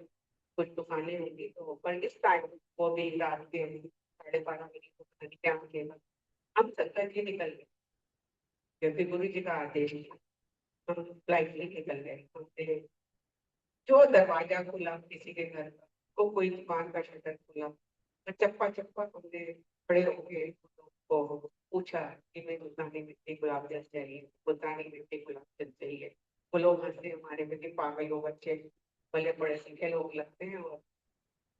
कुछ दुकानें होंगी, तो पर इस टाइम वो भी रात के 12:30 बजे को पता नहीं क्या मिलेगा, हम संगत जी निकल गए, क्योंकि गुरु जी का आदेश था, हम लाइटली निकल गए, हमने जो दरवाजा खुला किसी के घर का, वो कोई दुकान का शटर खुला, और चप्पा चप्पा हमने खड़े होके को पूछा कि मैं मुल्तानी मिट्टी गुलाब जल चाहिए, मुल्तानी मिट्टी गुलाब जल चाहिए, वो लोग हंसते हमारे में कि पागल लोग बच्चे भले पढ़े लिखे लोग लगते हैं, और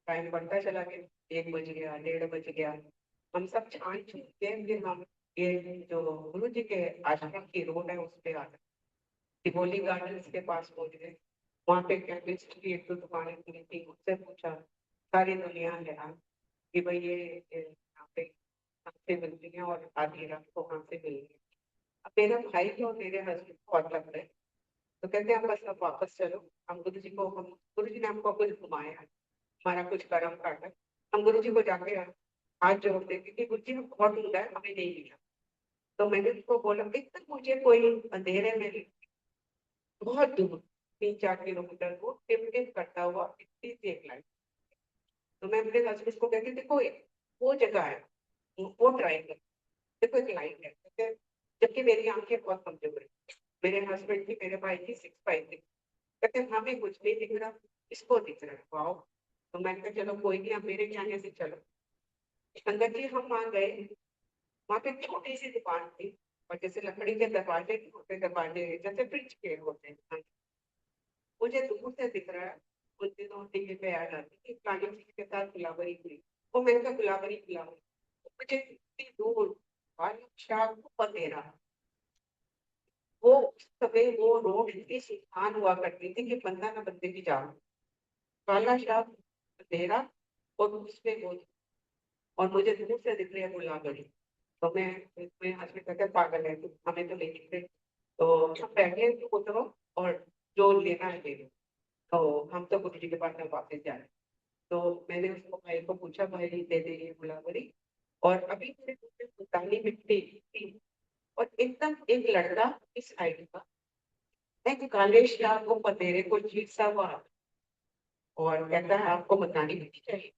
टाइम बढ़ता चला गया, 1 बज गया 1:30 बज गया, हम सब छान छूट के फिर हम ये जो गुरु जी के आश्रम की रोड है उस पे आ गए, तिगोली गार्डन के पास पहुंच गए, वहाँ पे केमिस्ट की एक दो दुकानें खुली थी, उससे पूछा, सारी दुनिया है कि भाई ये यहाँ पे कहाँ से मिलती है और आधी रात को कहाँ से मिलेंगे। अब मेरा भाई और मेरे हस्बैंड को अलग रहे, तो कहते हैं बस अब वापस चलो, हम गुरु जी को, हम गुरु जी ने हमको कुछ घुमाया, हमारा कुछ कर्म काटा, हम गुरु जी को जाके हाथ जोड़ते थे कि गुरु जी हम बहुत ढूंढा है हमें नहीं मिला, तो मैंने उसको बोला एकदम मुझे कोई अंधेरे में बहुत दूर 3-4 किलोमीटर को टिप टिप करता हुआ इतनी सी एक लाइन, तो मैं अपने हस्बैंड को कहती देखो वो जगह है, वो ट्राई कर, देखो एक लाइन है, ठीक है? जबकि मेरी आंखें बहुत कमजोर है, मेरे हस्बैंड की मेरे भाई की 6'5" थी, कहते हमें कुछ नहीं दिख रहा, इसको दिख रहा है, वाओ। तो मैंने कहा चलो कोई नहीं, अब मेरे कहने से चलो, संगत जी हम वहाँ गए, वहाँ पे एक छोटी सी दुकान थी, और जैसे लकड़ी के दरवाजे होते, दरवाजे जैसे फ्रिज के होते हैं, मुझे दूर से दिख रहा है, उन दिनों टीवी पे ऐड आती थी फलानी चीज के साथ गुलाबरी हुई, वो मैंने कहा गुलाबरी गुलाबरी, तो मुझे इतनी दूर शाह को पतेरा, वो उस समय वो रोड इतनी सुनसान हुआ करती थी कि बंदा ना बंदे की जान, काला शाह पतेरा, और उसमें वो, और मुझे दूर से दिख रही है गुलाबरी, तो मैं आज में कहते पागल है तू, हमें तो नहीं दिख रही, तो सब बैठे तो उतरो और जो लेना है ले लो, तो हम तो गुरु जी के पास में वापस जा रहे हैं। तो मैंने उसको भाई को पूछा भाई दे दे ये गुलाबरी, और अभी मेरे मुंह में मुल्तानी मिट्टी थी, और एकदम एक लड़का इस साइड का एक काले शाह को पतेरे को चीरता हुआ, और कहता है आपको मुल्तानी मिट्टी चाहिए,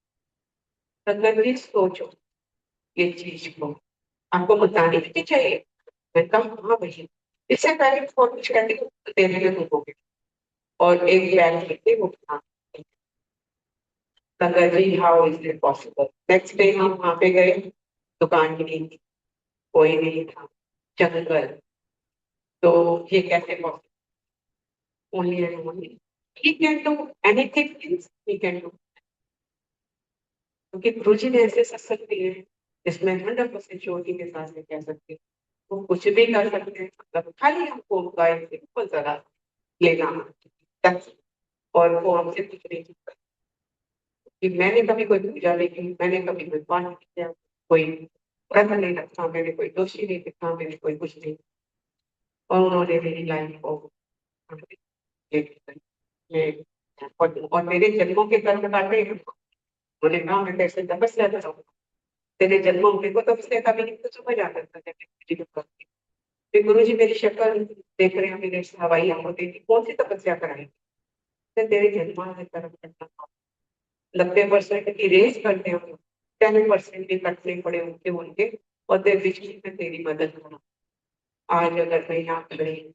संगत जी सोचो ये चीज को, आपको मुल्तानी मिट्टी चाहिए, मैंने कहा हाँ भैया, इससे पहले फोन कुछ करने को देने में रुकोगे, और एक बैग मिट्टी वो बता, संगत जी how is it possible, next day हम वहाँ पे गए, दुकान ही नहीं थी, कोई नहीं था, जंगल, तो ये कैसे possible, only and only he can do anything means he can do, क्योंकि गुरु जी ने ऐसे सत्संग दिए हैं जिसमें 100% श्योरिटी के साथ में कह सकते हैं वो कुछ भी कर सकते हैं, मतलब खाली हमको उनका एक सिंपल जरा लेना है, और वो हमसे कुछ नहीं सकता। कि मैंने कभी कोई पूजा नहीं की, मैंने कभी कोई पाठ नहीं किया, कोई व्रत नहीं रखा, मैंने कोई दोषी नहीं दिखा, मैंने कोई कुछ नहीं, और उन्होंने मेरी लाइफ को और मेरे जन्मों के कर्म काटे, उन्होंने कहा मैं कैसे तपस्या करूँ, तेरे जन्मों के को तपस्या का भी तो समझ आ सकता है जी को। फिर गुरु जी मेरी शक्ल देख रहे हैं, मेरे हवाई आंखों देखी, कौन सी तपस्या कराएंगे, तेरे जन्म में कर्म करना, 90% की रेस करते हो, 10% भी कटने पड़े उनके उनके, और तेरे बिजली में तेरी मदद करना। आज अगर मैं यहाँ खड़ी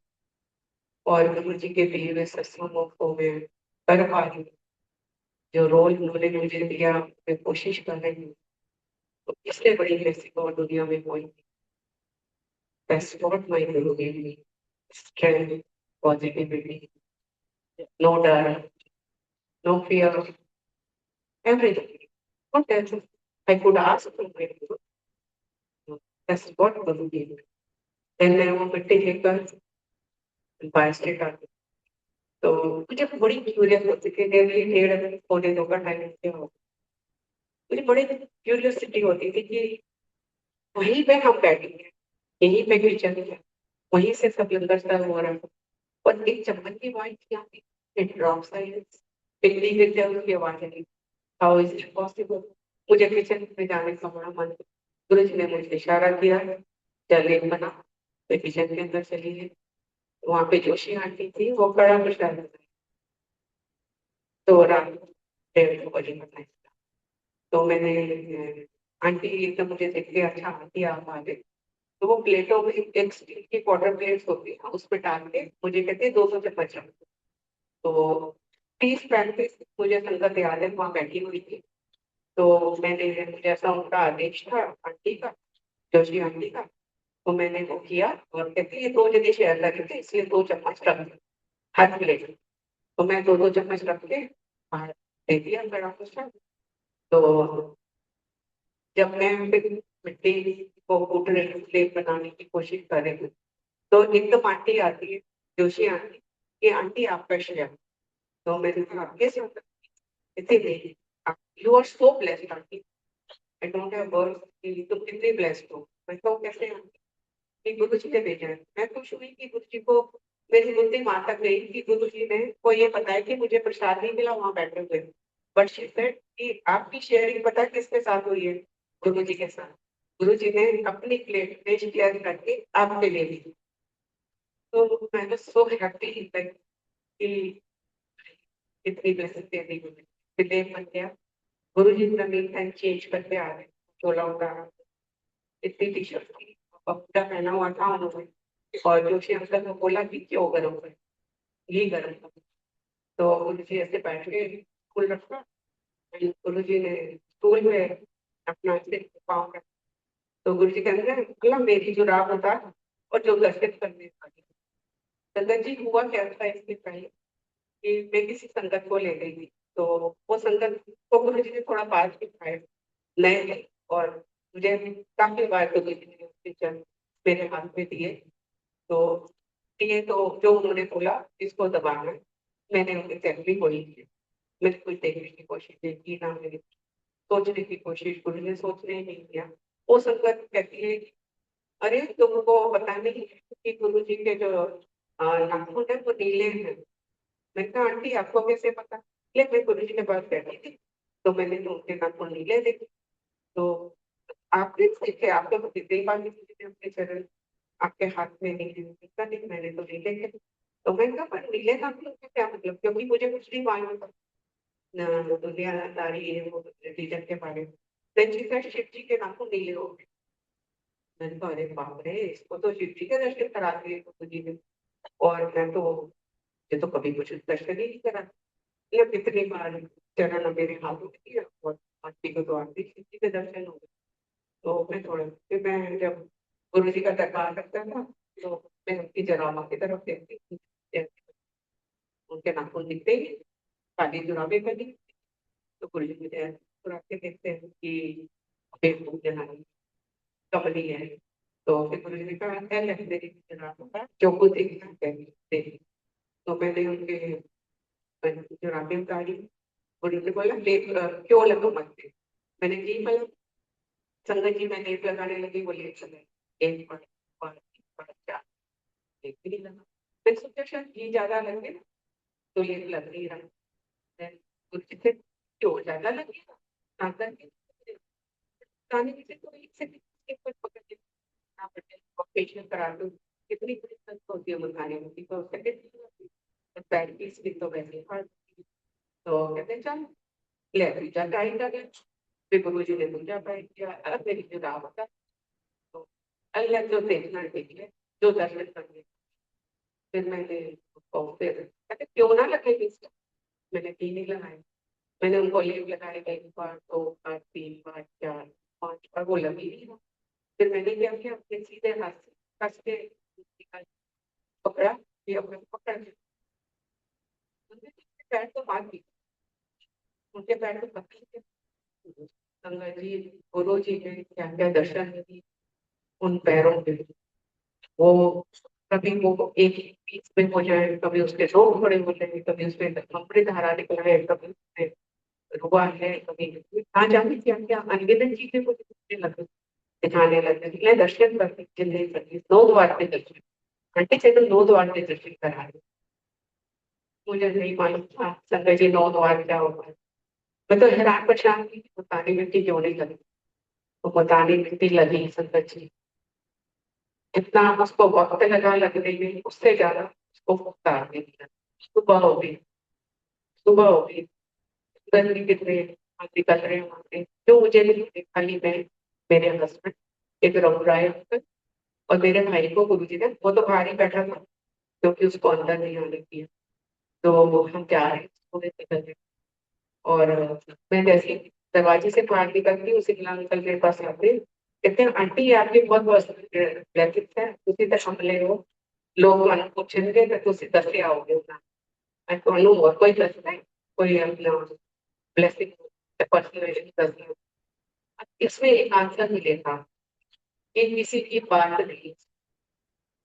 और गुरु जी के दिए हुए सत्संगों को मैं कर पा रही हूँ, जो रोल उन्होंने मुझे दिया मैं कोशिश कर रही हूँ, तो इससे बड़ी ब्लेसिंग और दुनिया में कोई नहीं। That's what my guru gave me. Strength, positivity, no doubt, no fear, everything. What else I could ask from my guru? That's what guru gave me. Then मैं वो मिट्टी लेकर बास्केट आती, तो मुझे बड़ी क्यूरियस होती थी, डेढ़ डेढ़ पौने 2 का टाइम क्या हो, मुझे बड़ी क्यूरियोसिटी होती थी कि वहीं पे हम बैठेंगे, यहीं पे किचन है, वहीं से सब अंदर सर्व हो रहा है, और एक चम्मच की आवाज क्या आती, इट ड्रॉप साइलेंस, बिजली गिर जाए उसकी आवाज नहीं। हाउ इज इट पॉसिबल, मुझे किचन में जाने का बड़ा मन, गुरु जी ने मुझे इशारा किया, चल एक बना, तो किचन के अंदर चली गई, वहां पे जोशी आंटी थी, वो कड़ा प्रसाद बनाई, तो रात 1:30 बजे बनाई। तो मैंने आंटी एकदम मुझे देख के, अच्छा आंटी आप आ गए, तो वो प्लेटों में एक स्टील की क्वार्टर प्लेट्स होती है उसमें डाल के मुझे कहते हैं 200 चम्मच रख दो। तो 30-35 मुझे संगत याद है वहां बैठी हुई थी, तो मैंने, जैसा उनका आदेश था आंटी का, जोशी आंटी का, तो मैंने वो किया, और कहते ये 2 जने शेयर कर रहे थे इसलिए 2 चम्मच रख दो हर प्लेट में, तो मैं 2-2 चम्मच रख के बाहर दे दिया बड़ा कुछ। तो जब मैं फिर मिट्टी को कूट रही प्लेट बनाने की कोशिश कर रही हूँ, तो एकदम आंटी आती है, जोशी आंटी, कि आंटी आपका शेयर। तो मैंने कहा कैसे होता है, इतनी नहीं, you are so blessed aunty, I don't have words कि तुम कितनी ब्लेस्ड हो। मैं कहूँ कैसे आंटी, कि गुरु जी ने भेजा है। मैं खुश हुई कि गुरु जी को मेरी बुद्धि वहां तक गई कि गुरु जी ने को ये पता है कि मुझे प्रसाद नहीं मिला वहां बैठे हुए, बट शी सेड कि आपकी शेयरिंग पता किसके साथ हुई है, गुरु जी के साथ। गुरु जी ने अपनी प्लेट में शेयर करके आपके लिए दी, तो मैं तो सो हैप्पी लाइक कि इतनी ब्लेसिंग दे दी मुझे। फिर देव बन गया, गुरु जी ने मीन टाइम चेंज करके आ गए, चोला उतारा, इतनी टी शर्ट थी, कपड़ा पहना हुआ था उन्होंने, और जोशी अंकल ने बोला कि क्यों गर्म है, ये गर्म था। तो गुरु जी ऐसे बैठ के स्कूल रखा, गुरु जी ने स्टूल में अपना सिर पाँव रखा, तो गुरु जी कहते हैं अल्लाह मेरी जो राह बता और जो दर्शन करने वाली। संगत जी हुआ क्या था इससे पहले कि मैं किसी संगत को ले गई थी, तो वो संगत को गुरु जी ने थोड़ा पास बिठाया, नए थे, और मुझे काफी बार गुरु जी ने उसके चरण मेरे हाथ में दिए, तो दिए तो जो उन्होंने बोला इसको दबाना है, मैंने उनकी तैयारी वही की, मैंने कुछ देखने की कोशिश नहीं की, ना मैंने सोचने की कोशिश, गुरु ने सोचने ही नहीं किया। वो संगत कहती है कि अरे तुमको पता नहीं है कि गुरु जी के जो नाखून है वो नीले हैं। मैंने कहा आंटी आपको कैसे पता, ये मैं गुरु जी के पास बैठी थी, तो मैंने तो उनके नाखून नीले देखे, तो आपने देखे, आपको तो दिखते ही बाकी किसी ने अपने चरण आपके हाथ में नीले दिखता नहीं, मैंने तो नहीं देखे। तो मैंने कहा पर नीले नाखून का क्या मतलब, क्योंकि मुझे कुछ नहीं मालूम था ना दुनियादारी है वो रिलीजन के बारे में। देन शी सेड शिव जी के नाखून नीले हो गए। मैंने कहा अरे बाप रे, इसको तो शिव जी के दर्शन करा दिए गुरु जी ने, और मैं तो, ये तो कभी कुछ दर्शन ही नहीं करा, ये कितनी बार चरण मेरे हाथों में दिया, और आरती को तो आरती शिव जी के दर्शन हो गए। तो मैं थोड़ा, फिर मैं जब गुरु जी का दरबार करता था, तो मैं उनकी उनकी जराबा की तरफ देखती थी, उनके नाखून दिखते ही काली जुराबे पहनी, तो गुरुजी मुझे मुस्कुरा के देखते हैं कि बेवकूफ जनानी कमली है। तो फिर गुरुजी ने कहा है मेरी जुराबों का जो कुछ देखना है देख। तो मैंने उनके जुराबें उतारी। गुरुजी ने बोला लेप क्यों लगो मत दे। मैंने जी मतलब संगत जी मैं लेप लगाने लगी, वो लेप लगाई, एक पढ़ चार, लेप भी नहीं लगा। मैंने सोचा शायद ये ज्यादा लगे ना, तो लेप लग नहीं रहा। मैं गुरुजी से क्यों ज्यादा लगेगा, ज्यादा नहीं, ताने में से तो एक सेकंड एक बार पकड़ के ना पड़े और फेशियल करा दो, कितनी दिक्कत होती है मुझे की, तो सेकंड पैर की स्लिप तो वैसे ही हट। तो कहते हैं चल ले पूजा ट्राई कर ले। फिर गुरु जी ने पूजा ट्राई किया, अब मेरी जो राह होता, तो अल्लाह जो देखना देख ले, जो दर्शन कर ले। फिर मैंने उसको फिर कहते क्यों ना लगे इसका, मैंने 3 ही लगाए। मैंने उनको लेप लगाए 1 बार 2 बार 3 बार 4 5 बार, वो लगी नहीं रहा। फिर मैंने क्या किया, अपने सीधे हाथ से कस के निकाल पकड़ा, ये अपने पकड़ के उनके पैर तो बात भी, उनके पैर तो पत्थर थे। संगत जी गुरु जी ने क्या क्या दर्शन दिए उन पैरों के। वो कभी वो एक ही पीस में हो जाए, कभी उसके 2 घोड़े हो जाए, कभी उसमें अमृत धारा निकल है, कभी उसमें रुआ है, कभी कहाँ जाने क्या क्या अनगिनत चीजें मुझे दिखने लगे, दिखाने लगे। मैं दर्शन करती जिंदगी करती 9 द्वार पे दर्शन, घंटे से तो 9 द्वार पे दर्शन करा रहे। मुझे नहीं मालूम था संगत जी 9 द्वार क्या होता है। मैं तो हैरान परेशान थी, मुल्तानी मिट्टी क्यों नहीं लगी। तो मुल्तानी मिट्टी लगी संगत जी, जितना उसको वक्त लगा लगने में उससे ज्यादा उसको उतार दिया। सुबह हो गई, सुबह हो गई, गर्मी कितने निकल रहे हैं वहां से, जो मुझे नहीं दिखे, खाली मैं, मेरे हस्बैंड, एक रघुराय अंकल और मेरे भाई को गुरुजी ने, वो तो बाहर ही बैठा था क्योंकि उसको अंदर नहीं आने दिया। तो हम जा रहे हैं, सुबह निकल रहे हैं। और मैं जैसे ही दरवाजे से बाहर निकलती हूँ, सिग्नल अंकल मेरे पास आते हैं, कहते हैं आंटी ये आपके बहुत बहुत ब्लैकेट्स है, उसी तरह हम ले हो, लोग मन पूछेंगे तो तुम दसे आओगे ना। मैं कहूँ और कोई दसता है, कोई अपना ब्लेसिंग पर्सनल दस। इसमें एक आंसर मिलेगा कि किसी की बात नहीं,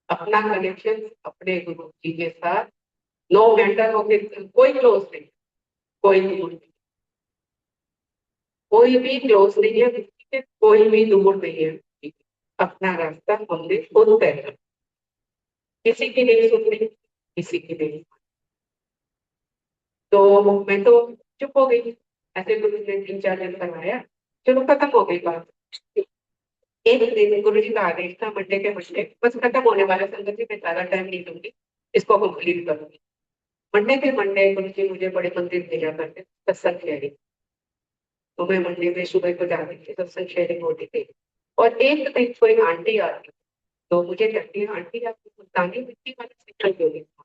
अपना कनेक्शन अपने गुरु जी के साथ, नो मैटर हो कोई क्लोज नहीं, कोई दूर नहीं, कोई भी क्लोज नहीं है किसी के, कोई भी दूर नहीं है। अपना रास्ता हमने खुद तय किया, किसी की नहीं सुननी, किसी की नहीं। तो मैं तो चुप हो गई, ऐसे गुरु जी ने 3 4 दिन करवाया, चलो खत्म हो गई बात। एक दिन गुरु जी का आदेश था मंडे के मंडे बस खत्म होने वाला, संगत जी मैं ज्यादा टाइम नहीं दूंगी, इसको कंप्लीट करूंगी। मंडे के मंडे गुरु जी मुझे बड़े मंदिर भेजा करते सत्संग शेयरिंग। तो मैं मंडे में सुबह को जाती थी, सत्संग शेयरिंग होती थी। और एक दिन कोई आंटी आती, तो मुझे कहती है आंटी आपको मुल्तानी मिट्टी वाला सिग्नल क्यों नहीं था?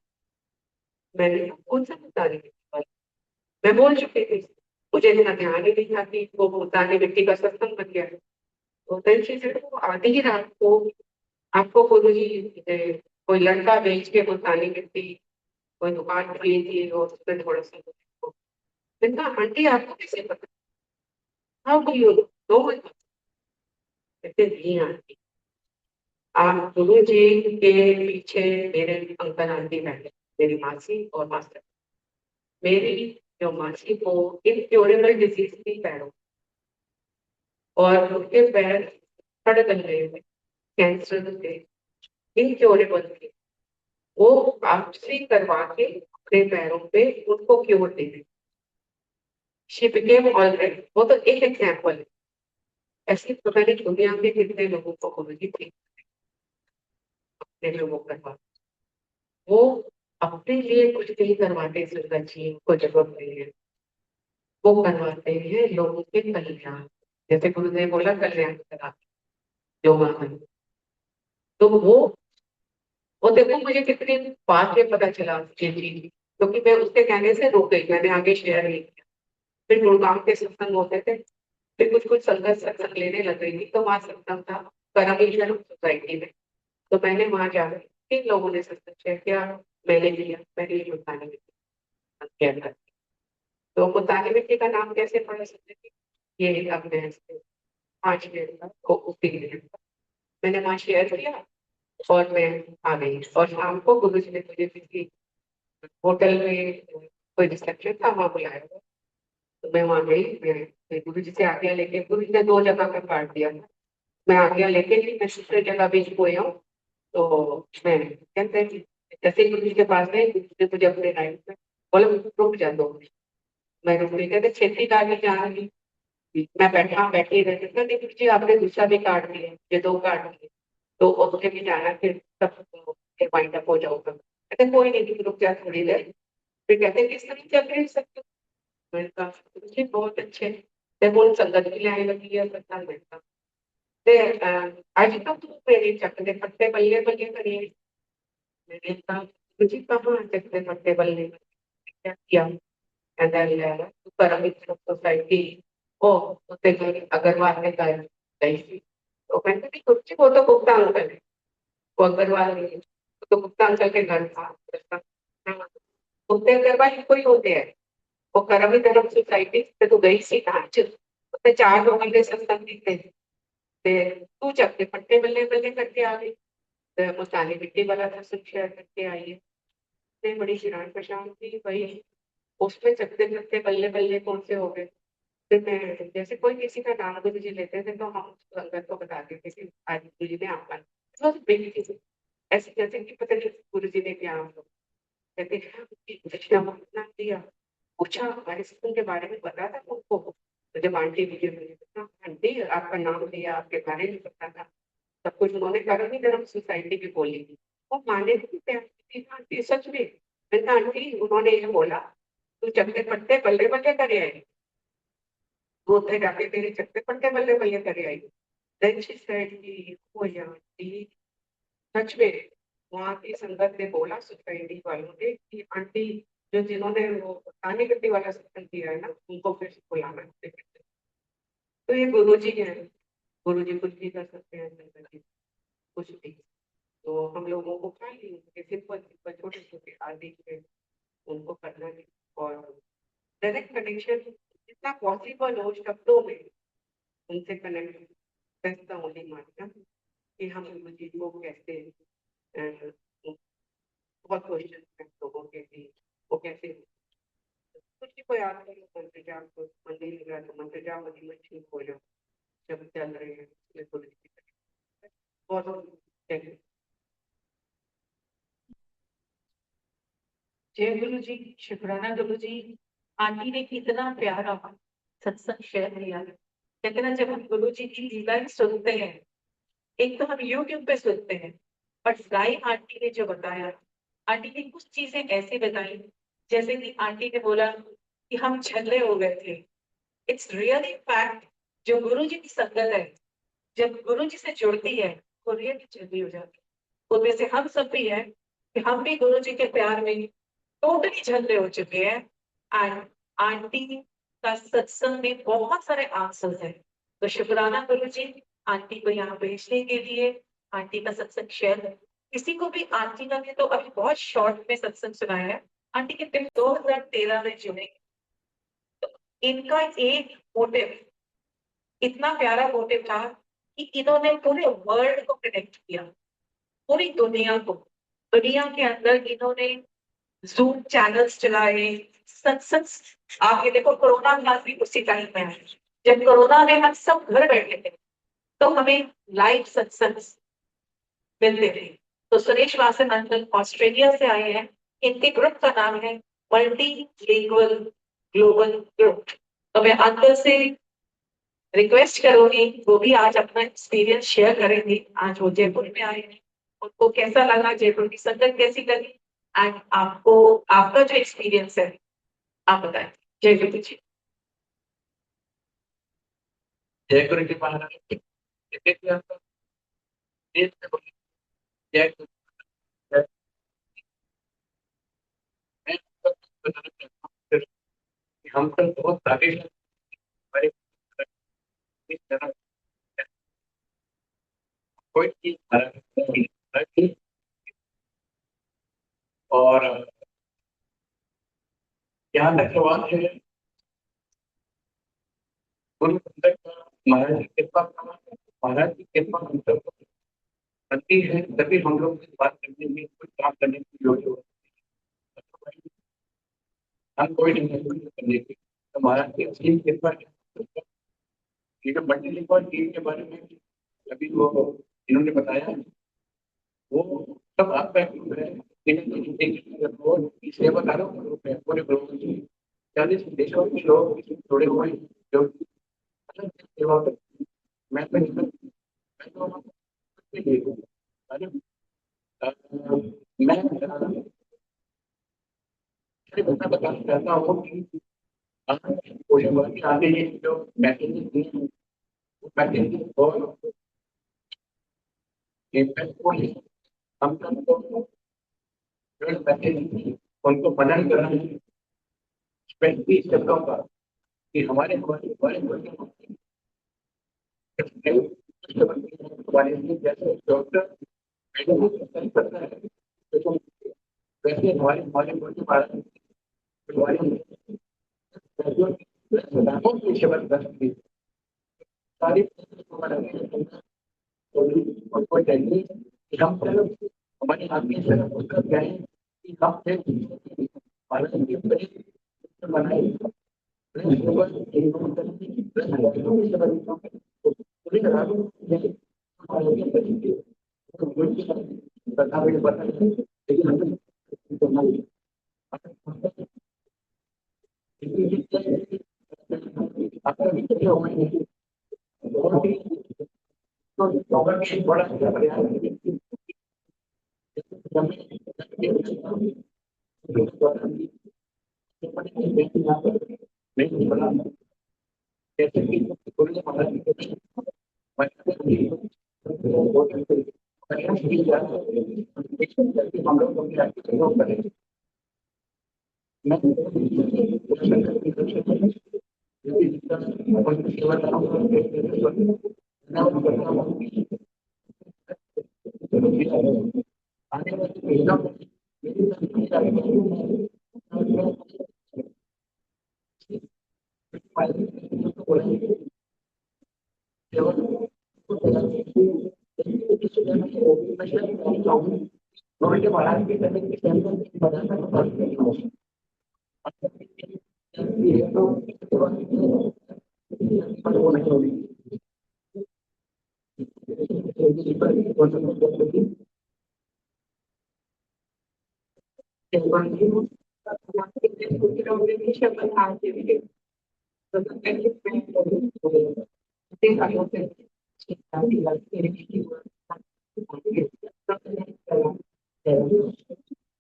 मैंने कहा, कौन सा मुल्तानी मिट्टी वाला? मैं बोल चुकी थी, मुझे इतना ध्यान ही नहीं था कि वो मुल्तानी मिट्टी का सत्संग बन गया है। तो then she said, वो आधी ही रात को आपको गुरु जी कोई लड़का बेच के मुल्तानी मिट्टी कोई दुकान खुली थी और उसमें थोड़ा सा मैंने कहा आंटी आपको कैसे पता, हाउ डू यू नो? कहते नहीं आंटी, आप गुरु जी के पीछे मेरे अंकल आंटी बैठे, मेरी मासी और मास्टर। मेरी जो मासी को इनक्योरेबल डिजीज थी पैरों, और उनके पैर सड़ गल रहे थे, कैंसर थे, इनक्योरेबल थे। वो वापसी करवा के अपने पैरों पे उनको cure they the. She became already, वो तो एक एग्जाम्पल है। ऐसी पता नहीं दुनिया में कितने लोगों को होगी थी, अपने लोगों करवा, वो अपने लिए कुछ नहीं करवाते संगत जी को जरूरत नहीं है, वो करवाते हैं लोगों के कल्याण। जैसे गुरु ने बोला कल्याण करा जो महान, तो वो देखो मुझे कितनी बात में पता चला ये चीज, क्योंकि मैं उसके कहने से रुक गई, मैंने आगे शेयर नहीं किया। फिर गुड़गांव के सत्संग होते थे, फिर कुछ कुछ संगत सत्संग लेने लग गई थी, तो वहाँ सत्संग था परमेश्वर सोसाइटी में, तो मैंने वहां जाकर किन लोगों ने सत्संग शेयर किया, मैंने किया, मैंने ये मुल्तानी मिट्टी शेयर कर। तो मुल्तानी मिट्टी का नाम कैसे पड़ा सत्संग की? ये अपने ऐसे 5 मिनट का वो उसी मिनट का मैंने वहाँ शेयर किया और मैं आ गई। और शाम को गुरु जी ने मुझे किसी होटल में कोई रिसेप्शन था, वहाँ बुलाया हुआ। तो मैं वहाँ गई, मैं गुरु जी से आज्ञा लेके, गुरु जी ने 2 जगह का काट दिया था, मैं आज्ञा लेके ही मैं दूसरे जगह भी हुई हूँ। तो मैं कहते हैं कि जैसे ही गुरु जी के पास गए, गुरु जी ने मुझे अपने राइट में बोला रुक जा 2 मिनट। मैं रुक गई, कहते खेती कार्य जा रही, मैं बैठी रहती थी, नहीं गुरु जी आपने दूसरा भी काट दिया, ये 2 काट दिए, तो अब मुझे भी जाना, फिर सब वाइंड अप हो जाऊंगा। कहते कोई नहीं, तुम रुक जा थोड़ी देर। फिर कहते हैं किस तरह चल रही सकते हो? मैंने कहा "गुरु जी बहुत अच्छे, जब उन संगत भी आने लगी है पता नहीं था। ते आज तो तू मेरे चकने पत्ते बल्ले बल्ले करिए। मैंने कहा "गुरु जी कहाँ चकने पत्ते बल्ले क्या किया?" कहता तू कर मित्र सोसाइटी ओ उससे अग्रवाल ने कर गई थी। तो मैंने कहा "गुरु जी वो तो गुप्ता अंकल है, वो अग्रवाल नहीं है, वो तो गुप्ता अंकल के घर था। गुप्ते अग्रवाल कोई होते हैं, वो करम धर्म सोसाइटी से तो गई सी नाच उसने 4 लोग मिले सत्संग थे। तू चकते पट्टे बल्ले बल्ले करके आ गई, तो मुल्तानी मिट्टी वाला था सब शेयर करके आई है। उसने बड़ी शिरान परेशान थी भाई, उसमें चकते चकते बल्ले बल्ले कौन से हो गए। फिर मैं जैसे कोई किसी का नाम गुरु जी लेते थे तो हम उस संगत को बताते थे कि आज गुरु जी ने आपका तो बेटी थी। ऐसे जैसे कि पता नहीं गुरु जी ने क्या कहते हैं दक्षिणा मांगना दिया, पूछा हमारे स्कूल के बारे में पता था तुमको? तो जब आंटी मुझे मुझे बताया, आंटी आपका नाम लिया, आपके बारे में पता था सब कुछ। उन्होंने करम धर्म सोसाइटी की बोली थी, वो माने नहीं थे आंटी सच में। मैंने कहा आंटी उन्होंने ये बोला तू चकते पट्टे बल्ले बल्ले करे आई, वो थे जाके तेरे चकते पट्टे बल्ले बल्ले करे आई। देन शी सेड कि ओ या आंटी सच में वहाँ की संगत ने बोला सोसाइटी वालों ने कि आंटी जो जिन्होंने वो पानी गड्डी वाला सत्संग किया है ना उनको फिर से बुलाना है। तो ये गुरु जी हैं, गुरु जी कुछ भी कर सकते हैं संगत जी, कुछ भी। तो हम लोगों को खाली सिंपल सिंपल छोटे छोटे आदि में उनको करना है। और डायरेक्ट कनेक्शन जितना पॉसिबल हो शब्दों में उनसे कनेक्ट, दैट्स द ओनली माध्यम कि हम गुरु जी को कैसे अ, बहुत क्वेश्चन है लोगों के लिए, वो कैसे कुछ भी कोई याद नहीं मंत्र जाप को मंदिर में गया तो मंत्र जाप मनी में ठीक हो जाओ, जब चल रहे हैं इसलिए थोड़ी सी बहुत थैंक यू। जय गुरु जी, शुक्राना गुरु जी। आंटी ने कितना प्यारा सत्संग शेयर किया। कहते ना जब हम गुरु जी की लीलाएं सुनते हैं, एक तो हम यूट्यूब पे सुनते हैं, बट लाइव आंटी ने जो बताया, आंटी ने कुछ चीजें ऐसी बताई जैसे कि आंटी ने बोला कि हम झल्ले हो गए थे। It's really fact. जो गुरु जी की संगत है, जब गुरु जी से जुड़ती है, वो रियली झल्ली हो जाती है। उनमें से हम सब भी है कि हम भी गुरु जी के प्यार में टोटली झल्ले हो चुके हैं। एंड आंटी का सत्संग में बहुत सारे आंसर्स हैं। तो शुक्राना गुरु जी, आंटी को यहाँ भेजने के लिए, आंटी का सत्संग शेयर। किसी को भी आंटी का भी तो अभी बहुत शॉर्ट में सत्संग सुनाया है। आंटी के दिन 2013 में जुड़े। तो इनका एक मोटिव, इतना प्यारा मोटिव था कि इन्होंने पूरे वर्ल्ड को कनेक्ट किया, पूरी दुनिया को। दुनिया के अंदर इन्होंने जूम चैनल्स चलाए, सत्संग। आप ये देखो कोरोना क्लास भी उसी टाइम में आई, जब कोरोना में हम सब घर बैठे थे तो हमें लाइव सत्संग मिलते थे। तो सुरेश वासन अंकल ऑस्ट्रेलिया से आए हैं, इनके ग्रुप का नाम है मल्टी लिंगुअल ग्लोबल ग्रुप। तो मैं अंकल से रिक्वेस्ट करूंगी वो भी आज अपना एक्सपीरियंस शेयर करेंगे। आज वो जयपुर में आए हैं, उनको कैसा लगा, जयपुर की संगत कैसी लगी, एंड आपको आपका जो एक्सपीरियंस है आप बताएं। जय गुरु जी। जय गुरु जी महाराज। जय गुरु। जय। मैं आपको बताना चाहता हूँ कि हम तो बहुत भाग्यशाली हमारे इस तरह कोई चीज हमारा नहीं मिला कि और यहाँ तक सवाल है गुरु तक महाराज की कृपा महाराज की कृपा हम सब बनती है, तभी हम लोग इस बात करने में कुछ काम करने की योग्य होते हैं। हम कोई नहीं करने की तो महाराज की असली कृपा है। ये जो मंडली और टीम के बारे में अभी वो इन्होंने बताया, वो सब आपका ग्रुप है। सेवाकारों का ग्रुप है पूरे ग्रुप में 40 देशों के लोग इसमें जुड़े हुए हैं जो अलग सेवा करते हैं। मैं तो कुछ भी नहीं हूँ। अरे, मैं बताना चाहता हूँ कि पूरे वर्ग के आगे ये जो मैसेजेस दिए हैं, वो मैसेजेस बहुत इम्पैक्टफुल है। हम सबको जो मैसेज उनको मनन करना है, स्पेशली शब्दों का कि हमारे हमारे हमारे हमारे जैसे डॉक्टर मेडिसिन करता है, तो वैसे हमारे हमारे मुल्क भारत हमारे शब्द सारी कोई चाहिए कि हम सिर्फ हमारे आदमी सिर्फ उसका क्या है कि हम सिर्फ भारत के बनाए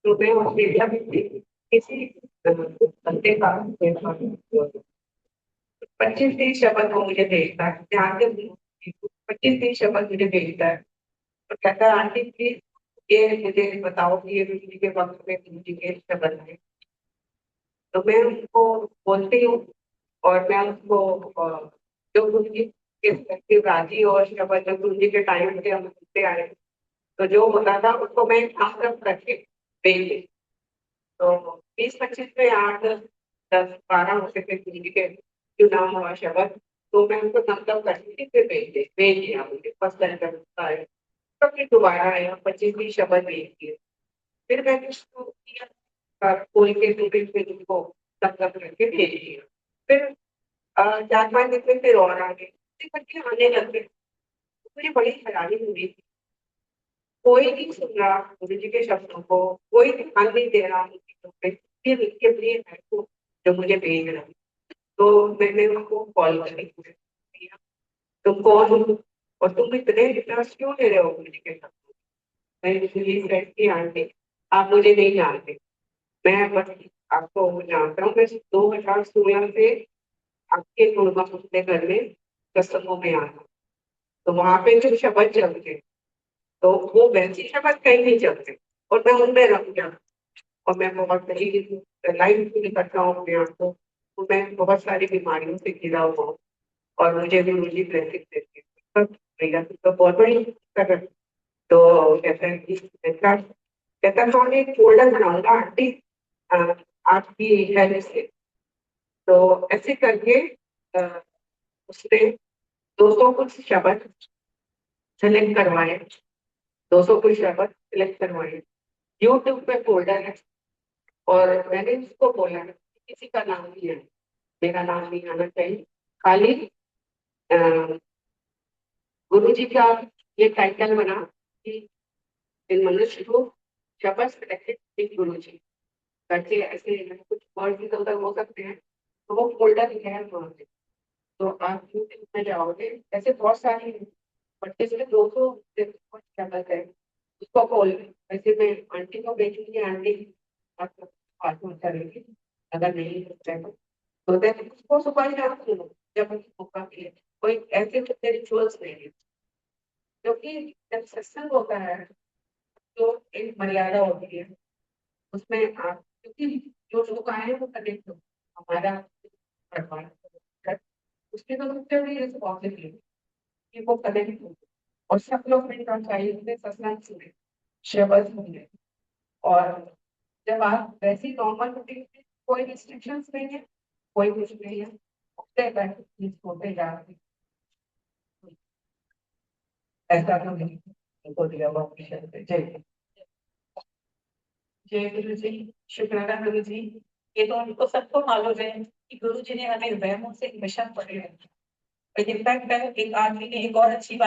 तो मैं ऑस्ट्रेलिया में थी, किसी बंदे का 25-30 शब्द वो मुझे भेजता है, ध्यान से 25-30 शब्द मुझे भेजता है और कहता है आंटी प्लीज ये मुझे बताओ कि ये बिजली के वक्त में बिजली के शब्द है। तो मैं उनको बोलती हूँ और मैं उसको जो गुरु जी के राजी और शब्द जो गुरु जी के टाइम से हम सुनते आए, तो जो होता था उसको मैं काम करके भेज दी। तो 20-25 में 8-10-12 होते थे गुरु जी के चुनाव हुआ शब्द, तो मैं उनको नमदम करके फिर भेज दिया मुझे फर्स्ट टाइम है। तो फिर दोबारा आया 25-30 शब्द भेज दिए। फिर मैंने उसको किया खोल के फिर उनको नमदम करके भेज दिया। फिर 4-5 दिन में फिर और आ गए, फिर बच्चे आने लग गए। मुझे बड़ी हैरानी हुई, कोई नहीं सुन रहा गुरु जी के शब्दों को, कोई ध्यान नहीं दे रहा उन चीजों पे, फिर इसके लिए है तो जो मुझे भेज रहा है। तो मैंने उनको कॉल करके पूछा, तुम कौन हो और तुम इतने इंटरेस्ट क्यों ले रहे हो गुरु जी के शब्दों में? मैं इसलिए सेट की आंटी आप मुझे नहीं जानते, मैं बस आपको जानता हूँ। मैं 2016 से आपके गुरुमा के घर में सत्संगों में आना, तो वहां पे जो शब्द चलते तो वो वैसी शब्द कहीं नहीं चलते और मैं उनमें रख गया और मैं बहुत सही लाइफ भी करता हूँ अपने आप को। तो मैं बहुत सारी बीमारियों से घिरा हुआ हूँ और मुझे गुरु जी ब्लेसिंग देते हैं। तो बहुत बड़ी दिक्कत है। तो कहते हैं कि ऐसा कहता था मैं एक फोल्डर बनाऊंगा आंटी आपकी हेल्प से। तो ऐसे करके अ, उसने 200 कुछ शब्द सेलेक्ट करवाए, 200 कुछ शब्द सेलेक्ट करवाए। यूट्यूब पे फोल्डर है और मैंने उसको बोला कि किसी का नाम नहीं है, मेरा नाम नहीं आना चाहिए, खाली गुरु जी का ये टाइटल बना कि इन मनुष्य को शब्द सेलेक्टेड गुरु जी करके, ऐसे कुछ वर्ड इधर उधर हो सकते हैं। तो वो फोल्डर है वहाँ पे, तो आप यूट्यूब में जाओगे, ऐसे बहुत सारी पट्टे से 200 शब्द है, उसको खोल ऐसे मैं आंटी को भेजूंगी, आंटी आपको पास में करेंगे, अगर नहीं होता है तो then उसको सुबह ही आप सुनो जब मौका मिले। कोई ऐसे रिचुअल्स नहीं है, क्योंकि जब सत्संग होता है तो एक मर्यादा होती है उसमें। आप क्योंकि जो लोग आए हैं वो कनेक्ट हो, हमारा परिवार है, उसकी तो सबसे बड़ी रिस्पॉन्सिबिलिटी कि वो कनेक्ट हो और सब लोग मिलकर चाहिए सत्संग सुने, शब्द सुने। और जब आप वैसी नॉर्मल रूटीन में, कोई रिस्ट्रिक्शंस नहीं है, कोई कुछ नहीं है, होते बैठे होते जा रहे हैं। ऐसा तो नहीं उनको दिया हुआ ऑप्शन पे। जय जय गुरु जी। शुक्राना गुरु जी। ये तो उनको सबको मालूम है कि गुरु जी ने हमें वहमों से हमेशा पकड़े रखा। इनफैक्ट एक आदमी ने एक और अच्छी बात